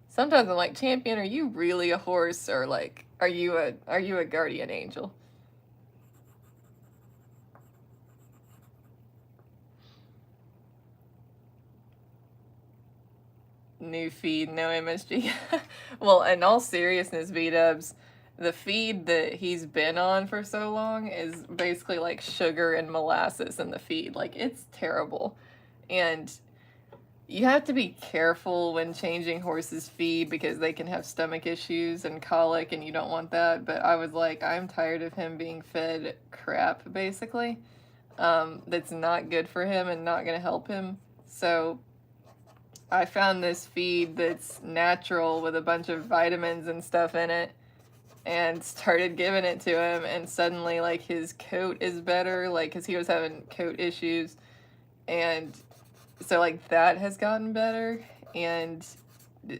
Sometimes I'm like, Champion, are you really a horse, or like, are you a guardian angel? New feed, no MSG. Well, in all seriousness, B-dubs, the feed that he's been on for so long is basically like sugar and molasses in the feed. Like, it's terrible. And you have to be careful when changing horses' feed because they can have stomach issues and colic, and you don't want that. But I was like, I'm tired of him being fed crap, basically. That's not good for him and not going to help him. So I found this feed that's natural with a bunch of vitamins and stuff in it, and started giving it to him, and suddenly, like, his coat is better, like, because he was having coat issues, and so, like, that has gotten better, and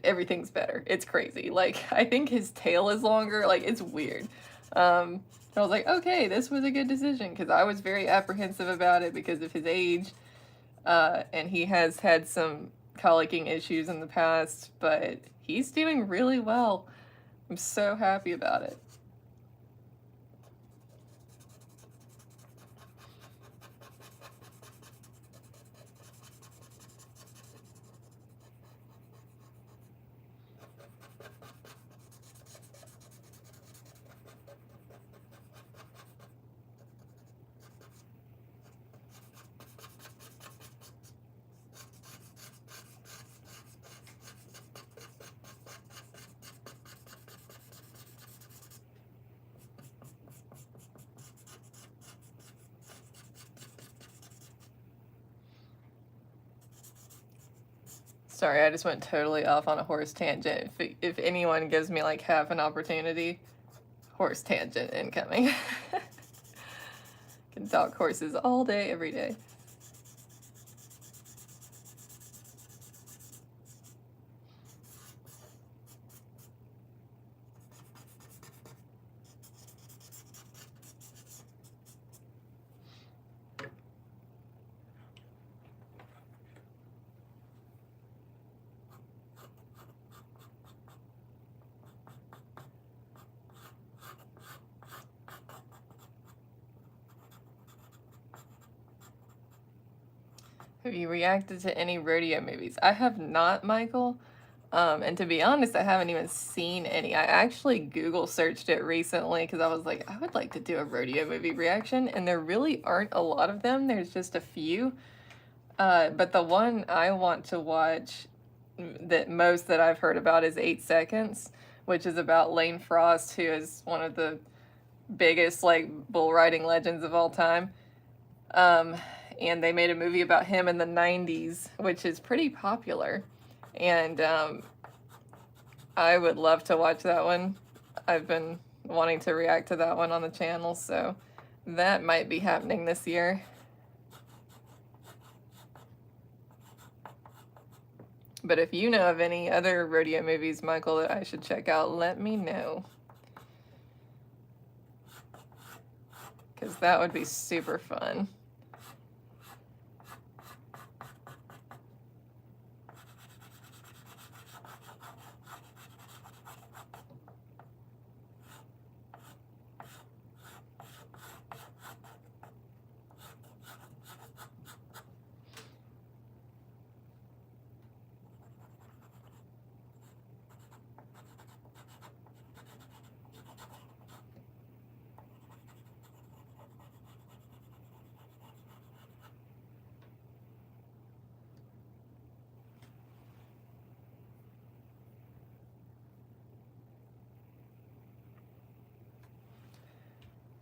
everything's better. It's crazy. Like, I think his tail is longer. Like, it's weird. I was like, okay, this was a good decision, because I was very apprehensive about it because of his age, and he has had some colicking issues in the past, but he's doing really well. I'm so happy about it. Sorry, I just went totally off on a horse tangent. If anyone gives me like half an opportunity, horse tangent incoming. Can talk horses all day, every day. Have you reacted to any rodeo movies? I have not, Michael. And to be honest, I haven't even seen any. I actually Google searched it recently because I was like, I would like to do a rodeo movie reaction, and there really aren't a lot of them. There's just a few. But the one I want to watch that most that I've heard about is 8 Seconds, which is about Lane Frost, who is one of the biggest like bull riding legends of all time. And they made a movie about him in the 90s, which is pretty popular. And I would love to watch that one. I've been wanting to react to that one on the channel, so that might be happening this year. But if you know of any other rodeo movies, Michael, that I should check out, let me know. Because that would be super fun.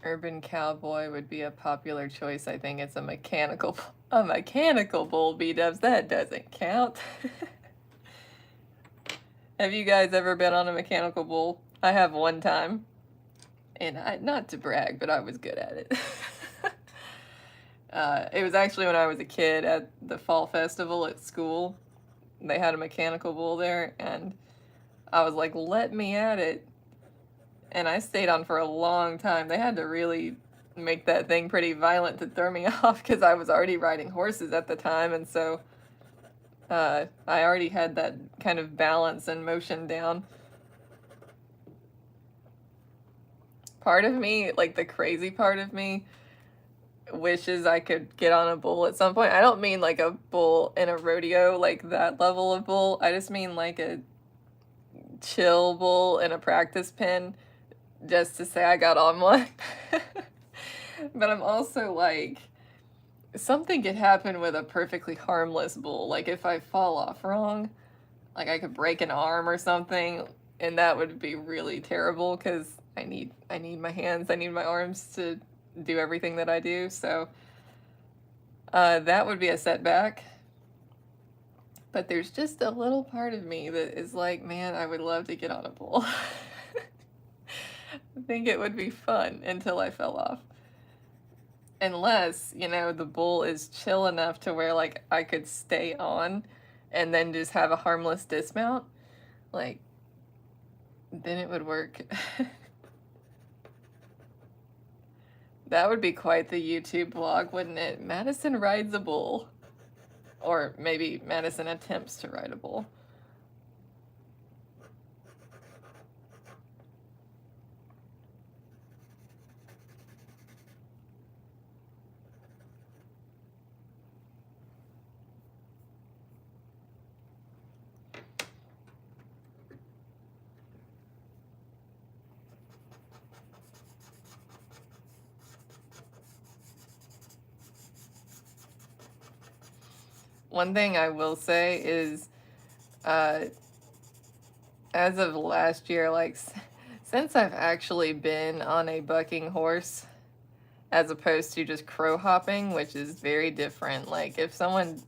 Urban Cowboy would be a popular choice. I think it's a mechanical bull, B-dubs. That doesn't count. Have you guys ever been on a mechanical bull? I have one time. And not to brag, but I was good at it. It was actually when I was a kid at the fall festival at school. They had a mechanical bull there, and I was like, let me at it. And I stayed on for a long time. They had to really make that thing pretty violent to throw me off because I was already riding horses at the time. And so I already had that kind of balance and motion down. Part of me, like the crazy part of me, wishes I could get on a bull at some point. I don't mean like a bull in a rodeo, like that level of bull. I just mean like a chill bull in a practice pen, just to say I got on one. But I'm also like, something could happen with a perfectly harmless bull. Like if I fall off wrong, like I could break an arm or something, and that would be really terrible because I need my hands, I need my arms to do everything that I do. So that would be a setback. But there's just a little part of me that is like, man, I would love to get on a bull. I think it would be fun until I fell off. Unless, you know, the bull is chill enough to where, like, I could stay on and then just have a harmless dismount. Like, then it would work. That would be quite the YouTube vlog, wouldn't it? Madison rides a bull. Or maybe Madison attempts to ride a bull. One thing I will say is, as of last year, like, since I've actually been on a bucking horse, as opposed to just crow hopping, which is very different. Like, if someone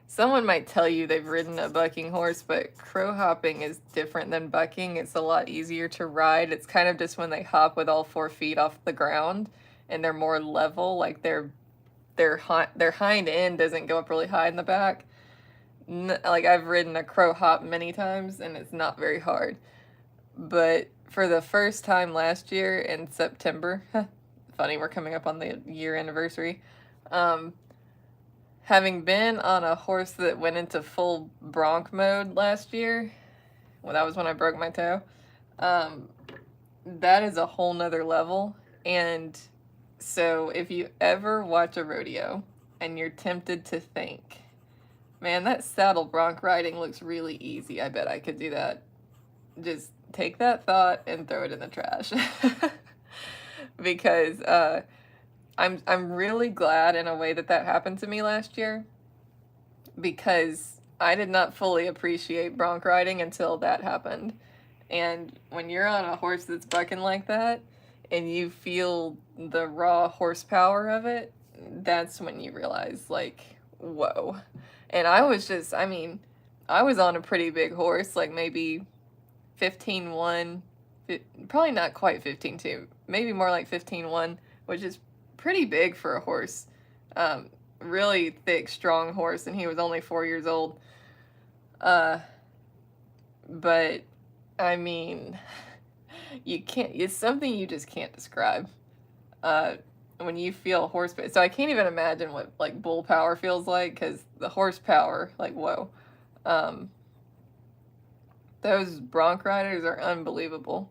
someone might tell you they've ridden a bucking horse, but crow hopping is different than bucking. It's a lot easier to ride. It's kind of just when they hop with all 4 feet off the ground and they're more level, like their hind end doesn't go up really high in the back. Like I've ridden a crow hop many times and it's not very hard. But for the first time last year in September, funny, we're coming up on the year anniversary, having been on a horse that went into full bronc mode last year, well, that was when I broke my toe, that is a whole nother level. And so if you ever watch a rodeo and you're tempted to think, man, that saddle bronc riding looks really easy, I bet I could do that, just take that thought and throw it in the trash. Because I'm really glad in a way that happened to me last year, because I did not fully appreciate bronc riding until that happened. And when you're on a horse that's bucking like that and you feel the raw horsepower of it, that's when you realize, like, whoa. And I was just, I mean, I was on a pretty big horse, like maybe 15-1, probably not quite 15-2, maybe more like 15-1, which is pretty big for a horse. Really thick, strong horse, and he was only 4 years old. But I mean, you can't, it's something you just can't describe. When you feel horsepower, so I can't even imagine what like bull power feels like, because the horsepower, like, whoa. Those bronc riders are unbelievable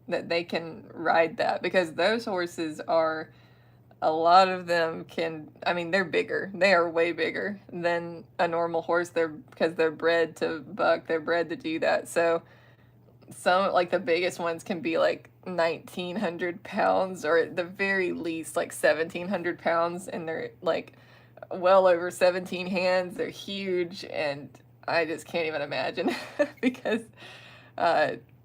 that they can ride that, because those horses are, a lot of them can, I mean, they're bigger. They are way bigger than a normal horse. Because they're bred to buck, they're bred to do that. So some, like the biggest ones can be like 1,900 pounds, or at the very least like 1,700 pounds, and they're like well over 17 hands. They're huge, and I just can't even imagine because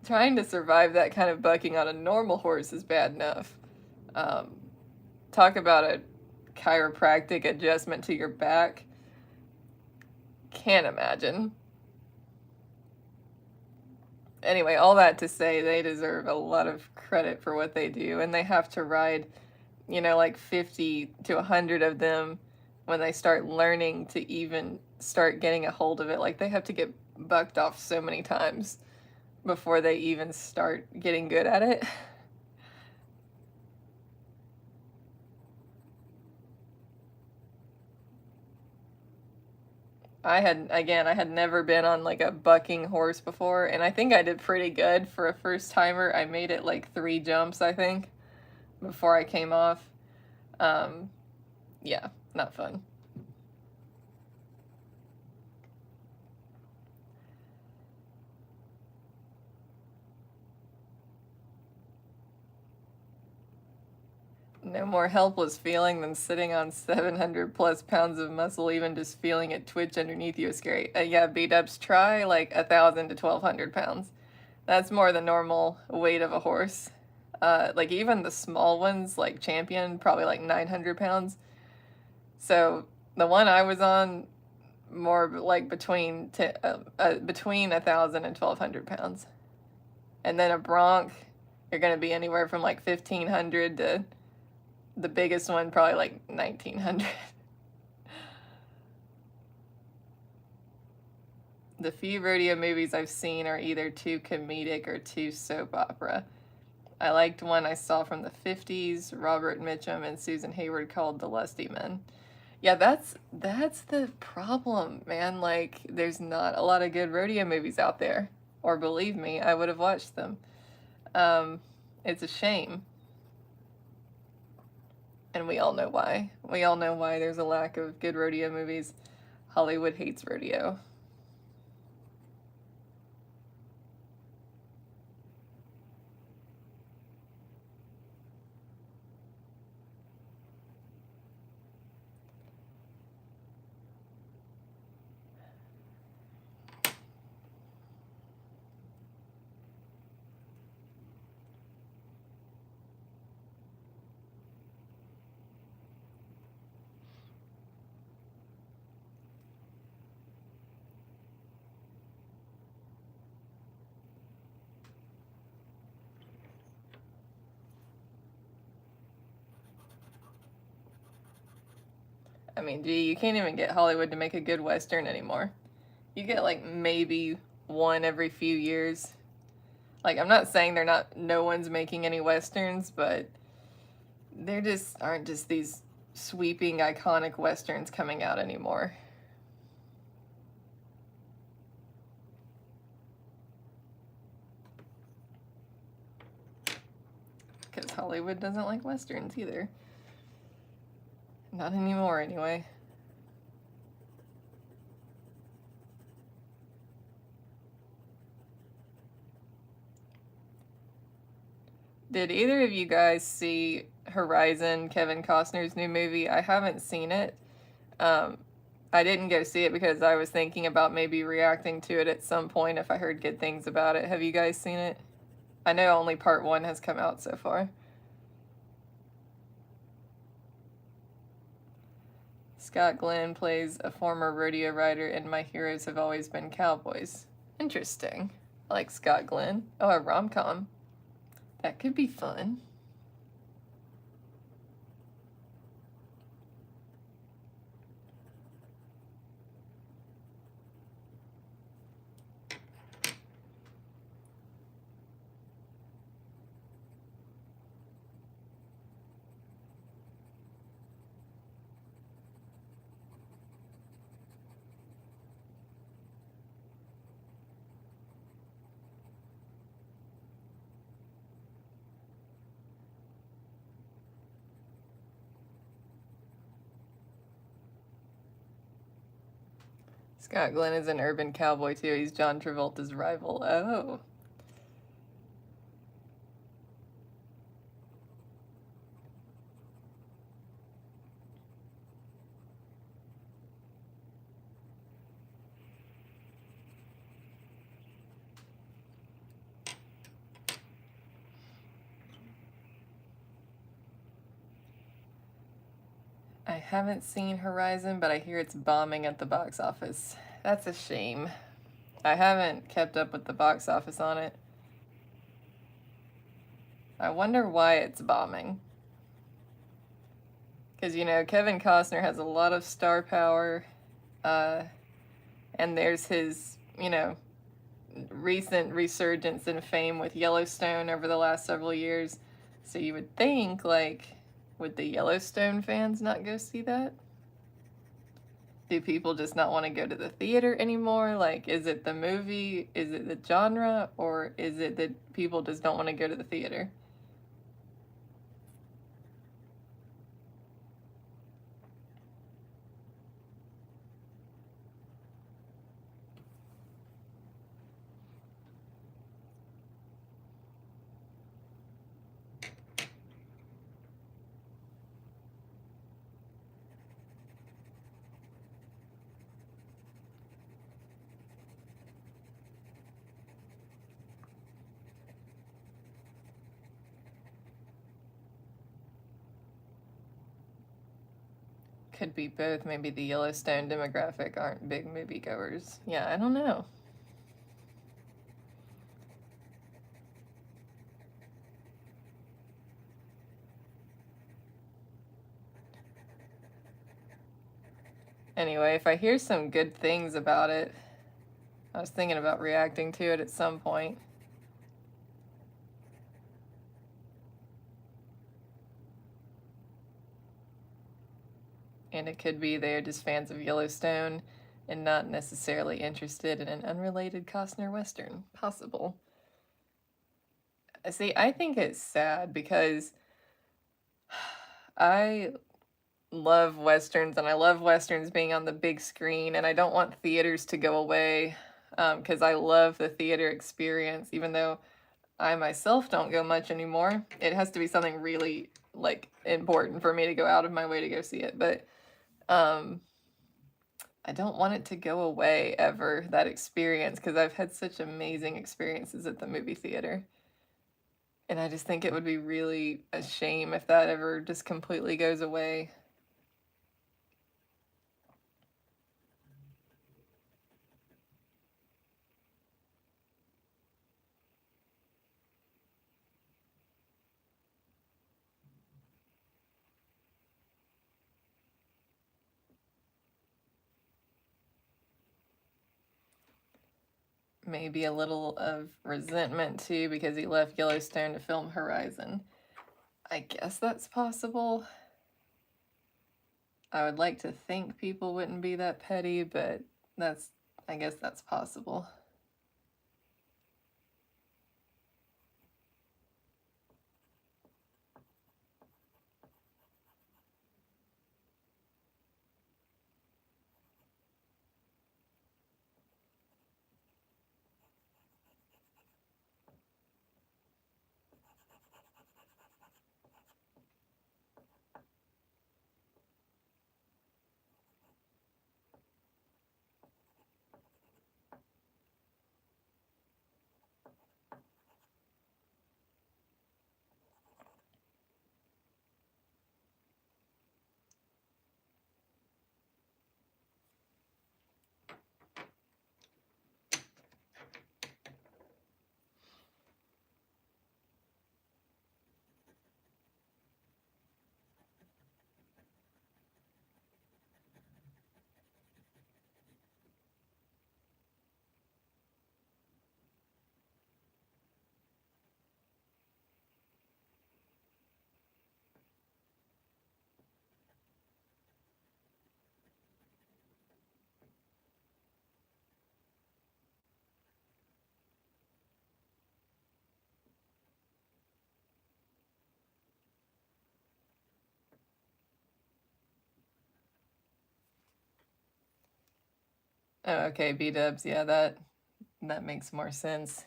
trying to survive that kind of bucking on a normal horse is bad enough. Talk about a chiropractic adjustment to your back. Can't imagine. Anyway, all that to say, they deserve a lot of credit for what they do, and they have to ride, you know, like 50 to 100 of them when they start learning to even start getting a hold of it. Like, they have to get bucked off so many times before they even start getting good at it. I had never been on like a bucking horse before, and I think I did pretty good for a first timer. I made it like 3 jumps, I think, before I came off. Yeah, not fun. No more helpless feeling than sitting on 700 plus pounds of muscle. Even just feeling it twitch underneath you is scary. Yeah, B-dubs, try like 1,000 to 1,200 pounds. That's more the normal weight of a horse. Like even the small ones, like Champion, probably like 900 pounds. So the one I was on, more like between 1,000 and 1,200 pounds. And then a bronc, you're going to be anywhere from like 1,500 to the biggest one, probably like 1,900. The few rodeo movies I've seen are either too comedic or too soap opera. I liked one I saw from the 50s, Robert Mitchum and Susan Hayward, called The Lusty Men. Yeah, that's the problem, man. Like, there's not a lot of good rodeo movies out there. Or believe me, I would have watched them. It's a shame. And we all know why. We all know why there's a lack of good rodeo movies. Hollywood hates rodeo. I mean, gee, you can't even get Hollywood to make a good Western anymore. You get like maybe one every few years. Like, I'm not saying no one's making any Westerns, but there just aren't just these sweeping, iconic Westerns coming out anymore. Because Hollywood doesn't like Westerns either. Not anymore, anyway. Did either of you guys see Horizon, Kevin Costner's new movie? I haven't seen it. I didn't go see it because I was thinking about maybe reacting to it at some point if I heard good things about it. Have you guys seen it? I know only part 1 has come out so far. Scott Glenn plays a former rodeo rider in My Heroes Have Always Been Cowboys. Interesting. I like Scott Glenn. Oh, a rom-com. That could be fun. Scott Glenn is an urban cowboy too. He's John Travolta's rival. Oh. I haven't seen Horizon, but I hear it's bombing at the box office. That's a shame. I haven't kept up with the box office on it. I wonder why it's bombing. Because, you know, Kevin Costner has a lot of star power, and there's his, you know, recent resurgence in fame with Yellowstone over the last several years. So you would think, like, would the Yellowstone fans not go see that? Do people just not want to go to the theater anymore? Like, is it the movie? Is it the genre? Or is it that people just don't want to go to the theater? Could be both. Maybe the Yellowstone demographic aren't big moviegoers. Yeah, I don't know. Anyway, if I hear some good things about it, I was thinking about reacting to it at some point. And it could be they're just fans of Yellowstone and not necessarily interested in an unrelated Costner Western. Possible. See, I think it's sad because I love Westerns and I love Westerns being on the big screen, and I don't want theaters to go away because I love the theater experience, even though I myself don't go much anymore. It has to be something really, like, important for me to go out of my way to go see it, but I don't want it to go away ever, that experience, because I've had such amazing experiences at the movie theater. And I just think it would be really a shame if that ever just completely goes away. maybe a little of resentment too because he left Yellowstone to film Horizon. I guess that's possible. I would like to think people wouldn't be that petty, but I guess that's possible. Oh, okay, B-dubs, yeah, that makes more sense.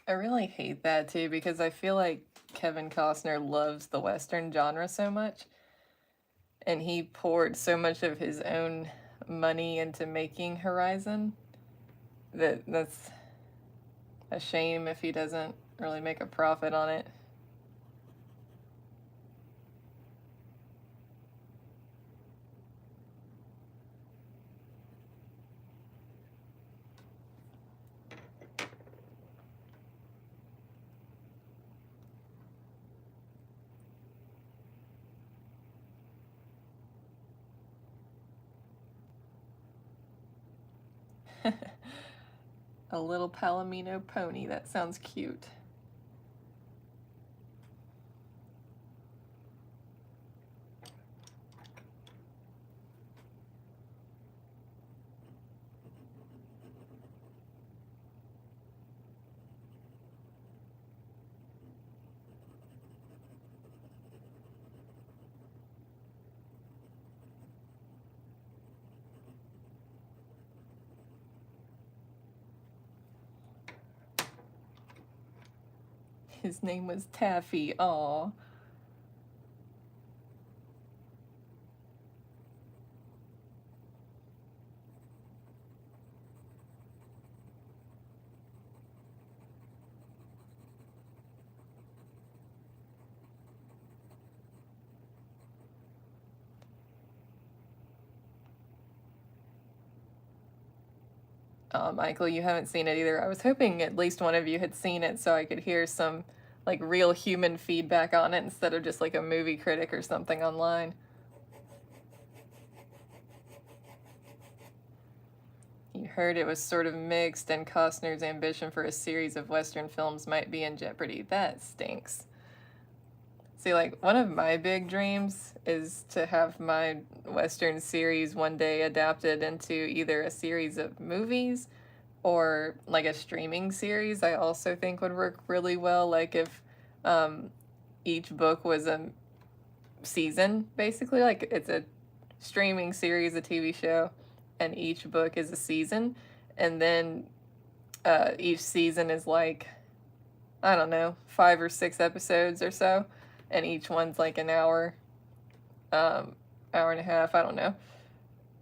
I really hate that too because I feel like Kevin Costner loves the Western genre so much, and he poured so much of his own money into making Horizon that's a shame if he doesn't really make a profit on it. A little Palomino pony, that sounds cute. His name was Taffy, aw. Michael, you haven't seen it either. I was hoping at least one of you had seen it so I could hear some like real human feedback on it instead of just like a movie critic or something online. You heard it was sort of mixed and Costner's ambition for a series of Western films might be in jeopardy. That stinks. See, like, one of my big dreams is to have my Western series one day adapted into either a series of movies or like a streaming series. I also think would work really well. Like, if each book was a season, basically, like, it's a streaming series, a TV show, and each book is a season. And then each season is like, I don't know, 5 or 6 episodes or so, and each one's like an hour, hour and a half. I don't know.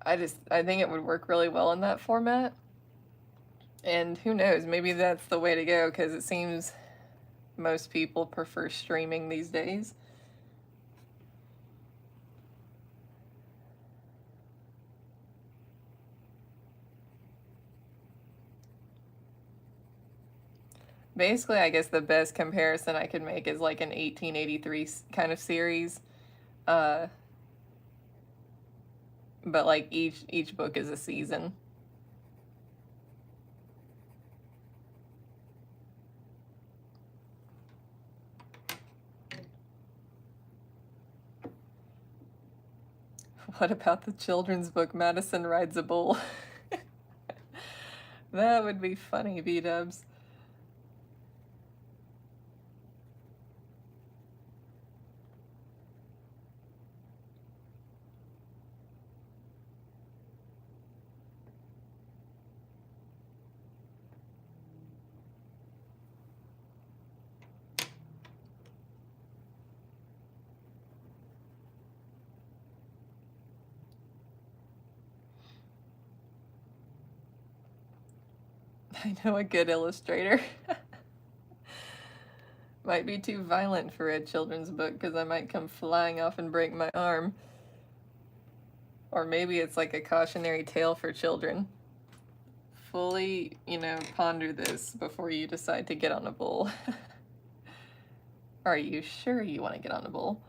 I think it would work really well in that format. And who knows, maybe that's the way to go because it seems most people prefer streaming these days. Basically, I guess the best comparison I could make is like an 1883 kind of series. But like each book is a season. What about the children's book Madison Rides a Bull? That would be funny, B-dubs. I know a good illustrator. Might be too violent for a children's book because I might come flying off and break my arm. Or maybe it's like a cautionary tale for children. Fully, ponder this before you decide to get on a bull. Are you sure you want to get on a bull?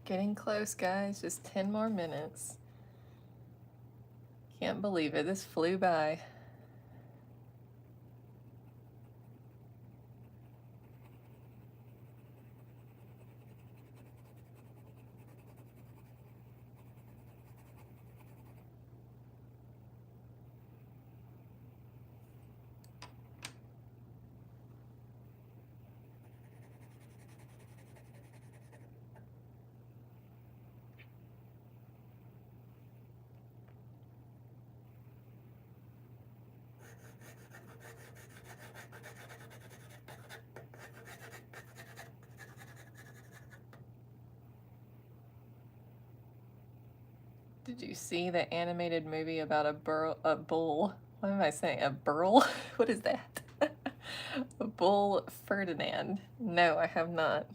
Getting close, guys. Just 10 more minutes. Can't believe it. This flew by. Did you see the animated movie about a bull? What am I saying? A burl? What is that? A bull Ferdinand. No, I have not.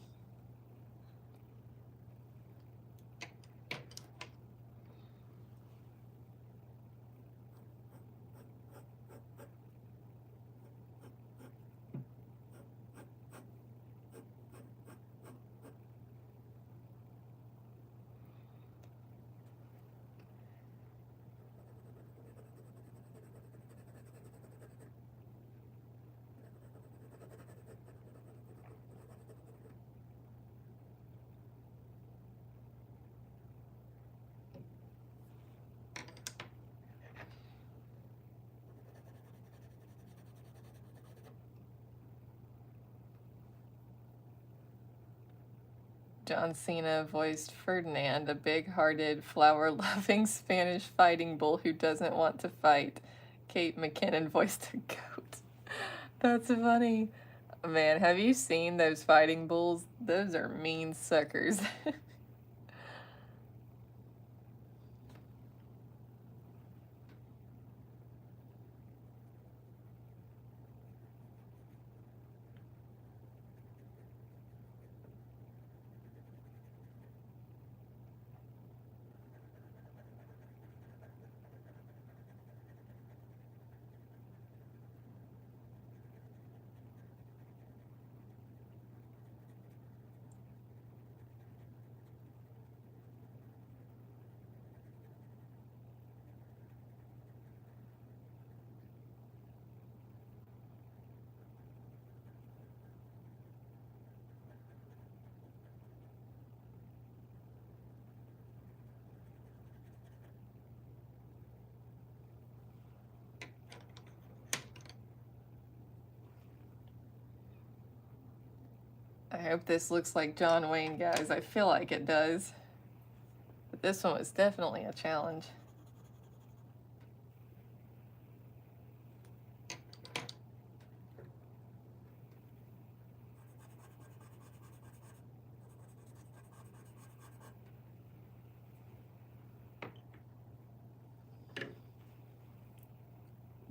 John Cena voiced Ferdinand, a big-hearted, flower-loving Spanish fighting bull who doesn't want to fight. Kate McKinnon voiced a goat. That's funny. Man, have you seen those fighting bulls? Those are mean suckers. I hope this looks like John Wayne, guys. I feel like it does. But this one was definitely a challenge.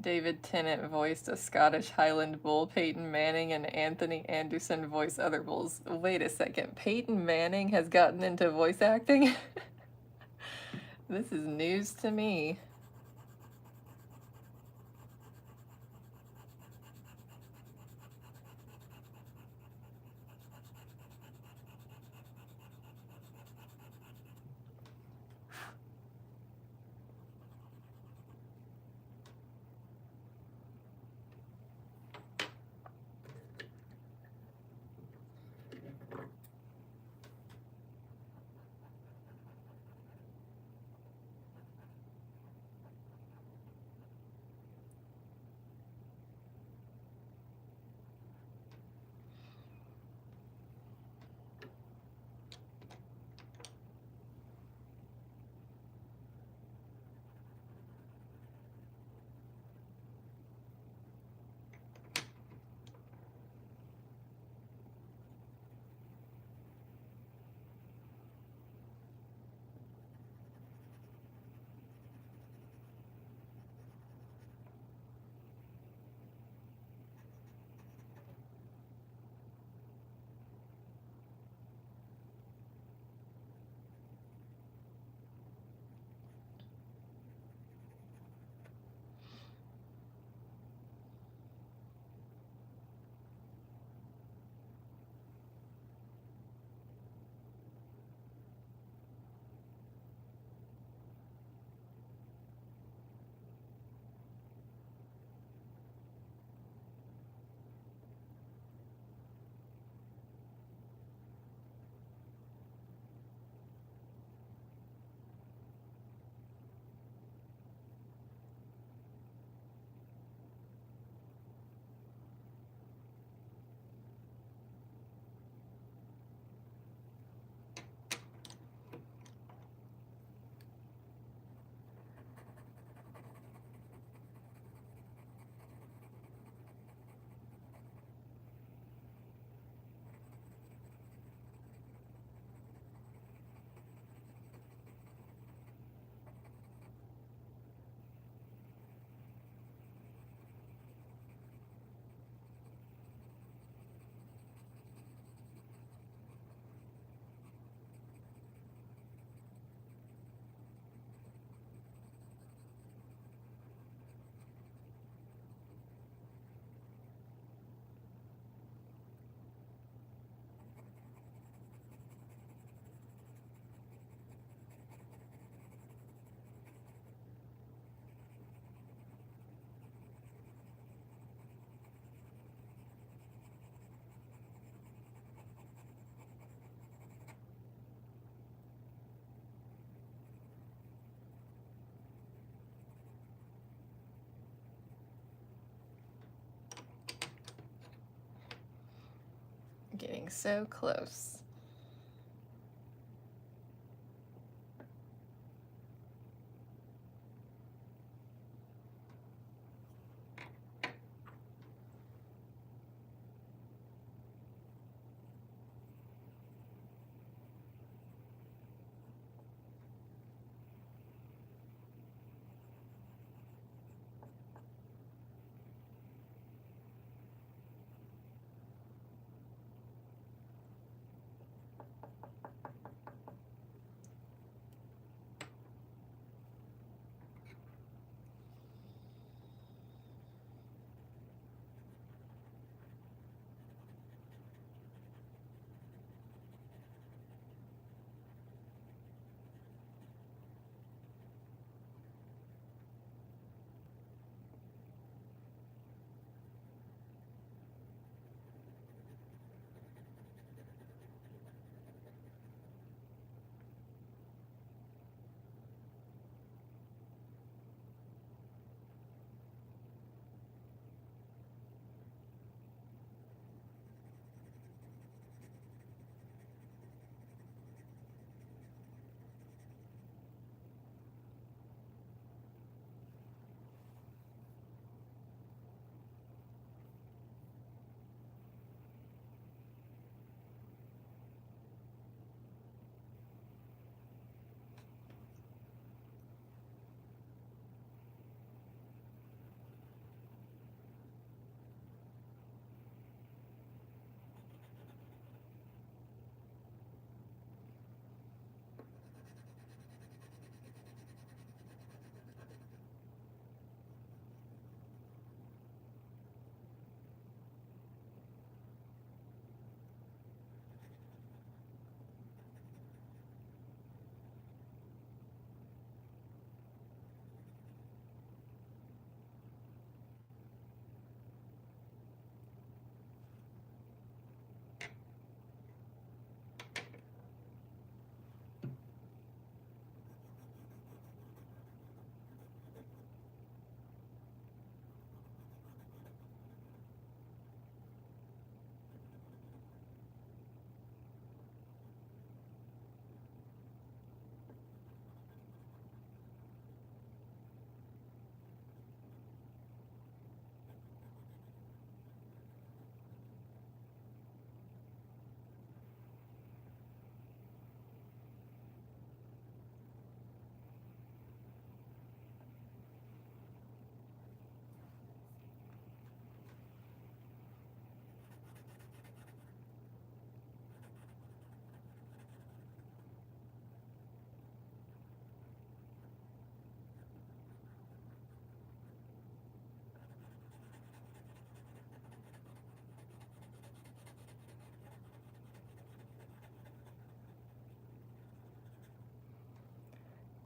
David Tennant voiced a Scottish Highland bull. Peyton Manning and Anthony Anderson voice other bulls. Wait a second. Peyton Manning has gotten into voice acting? This is news to me. Getting so close.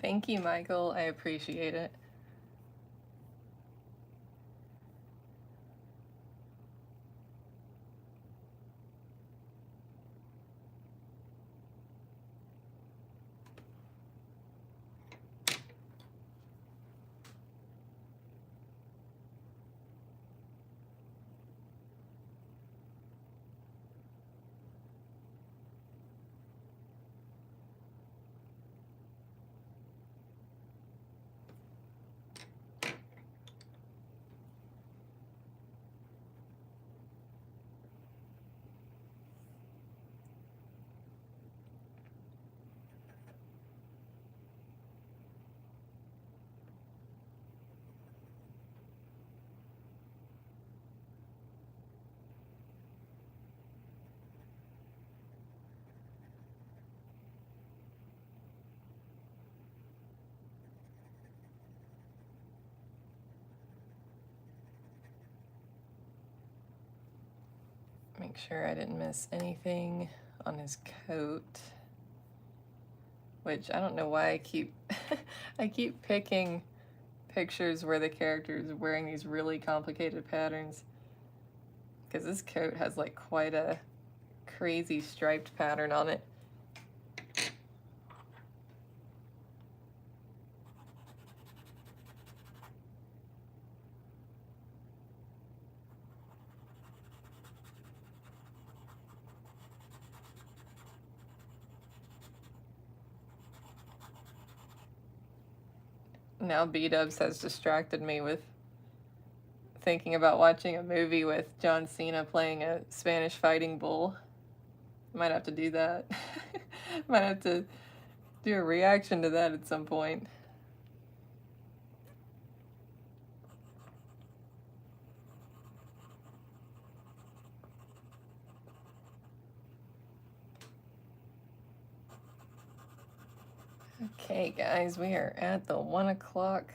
Thank you, Michael. I appreciate it. Make sure I didn't miss anything on his coat, which I don't know why I keep I keep picking pictures where the character is wearing these really complicated patterns, because this coat has like quite a crazy striped pattern on it. Now B-Dubs has distracted me with thinking about watching a movie with John Cena playing a Spanish fighting bull. Might have to do that. Might have to do a reaction to that at some point. Okay, guys, we are at the 1 o'clock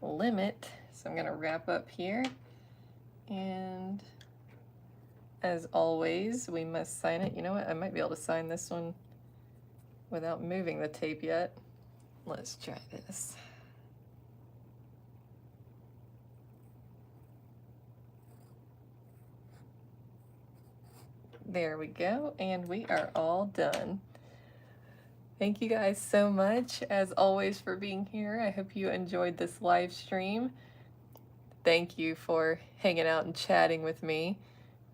limit, so I'm gonna wrap up here. And as always, we must sign it. You know what? I might be able to sign this one without moving the tape yet. Let's try this. There we go, and we are all done. Thank you guys so much, as always, for being here. I hope you enjoyed this live stream. Thank you for hanging out and chatting with me.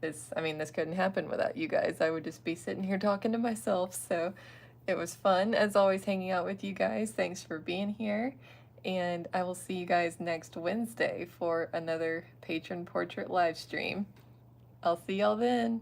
This couldn't happen without you guys. I would just be sitting here talking to myself, so it was fun, as always, hanging out with you guys. Thanks for being here, and I will see you guys next Wednesday for another Patron Portrait live stream. I'll see y'all then.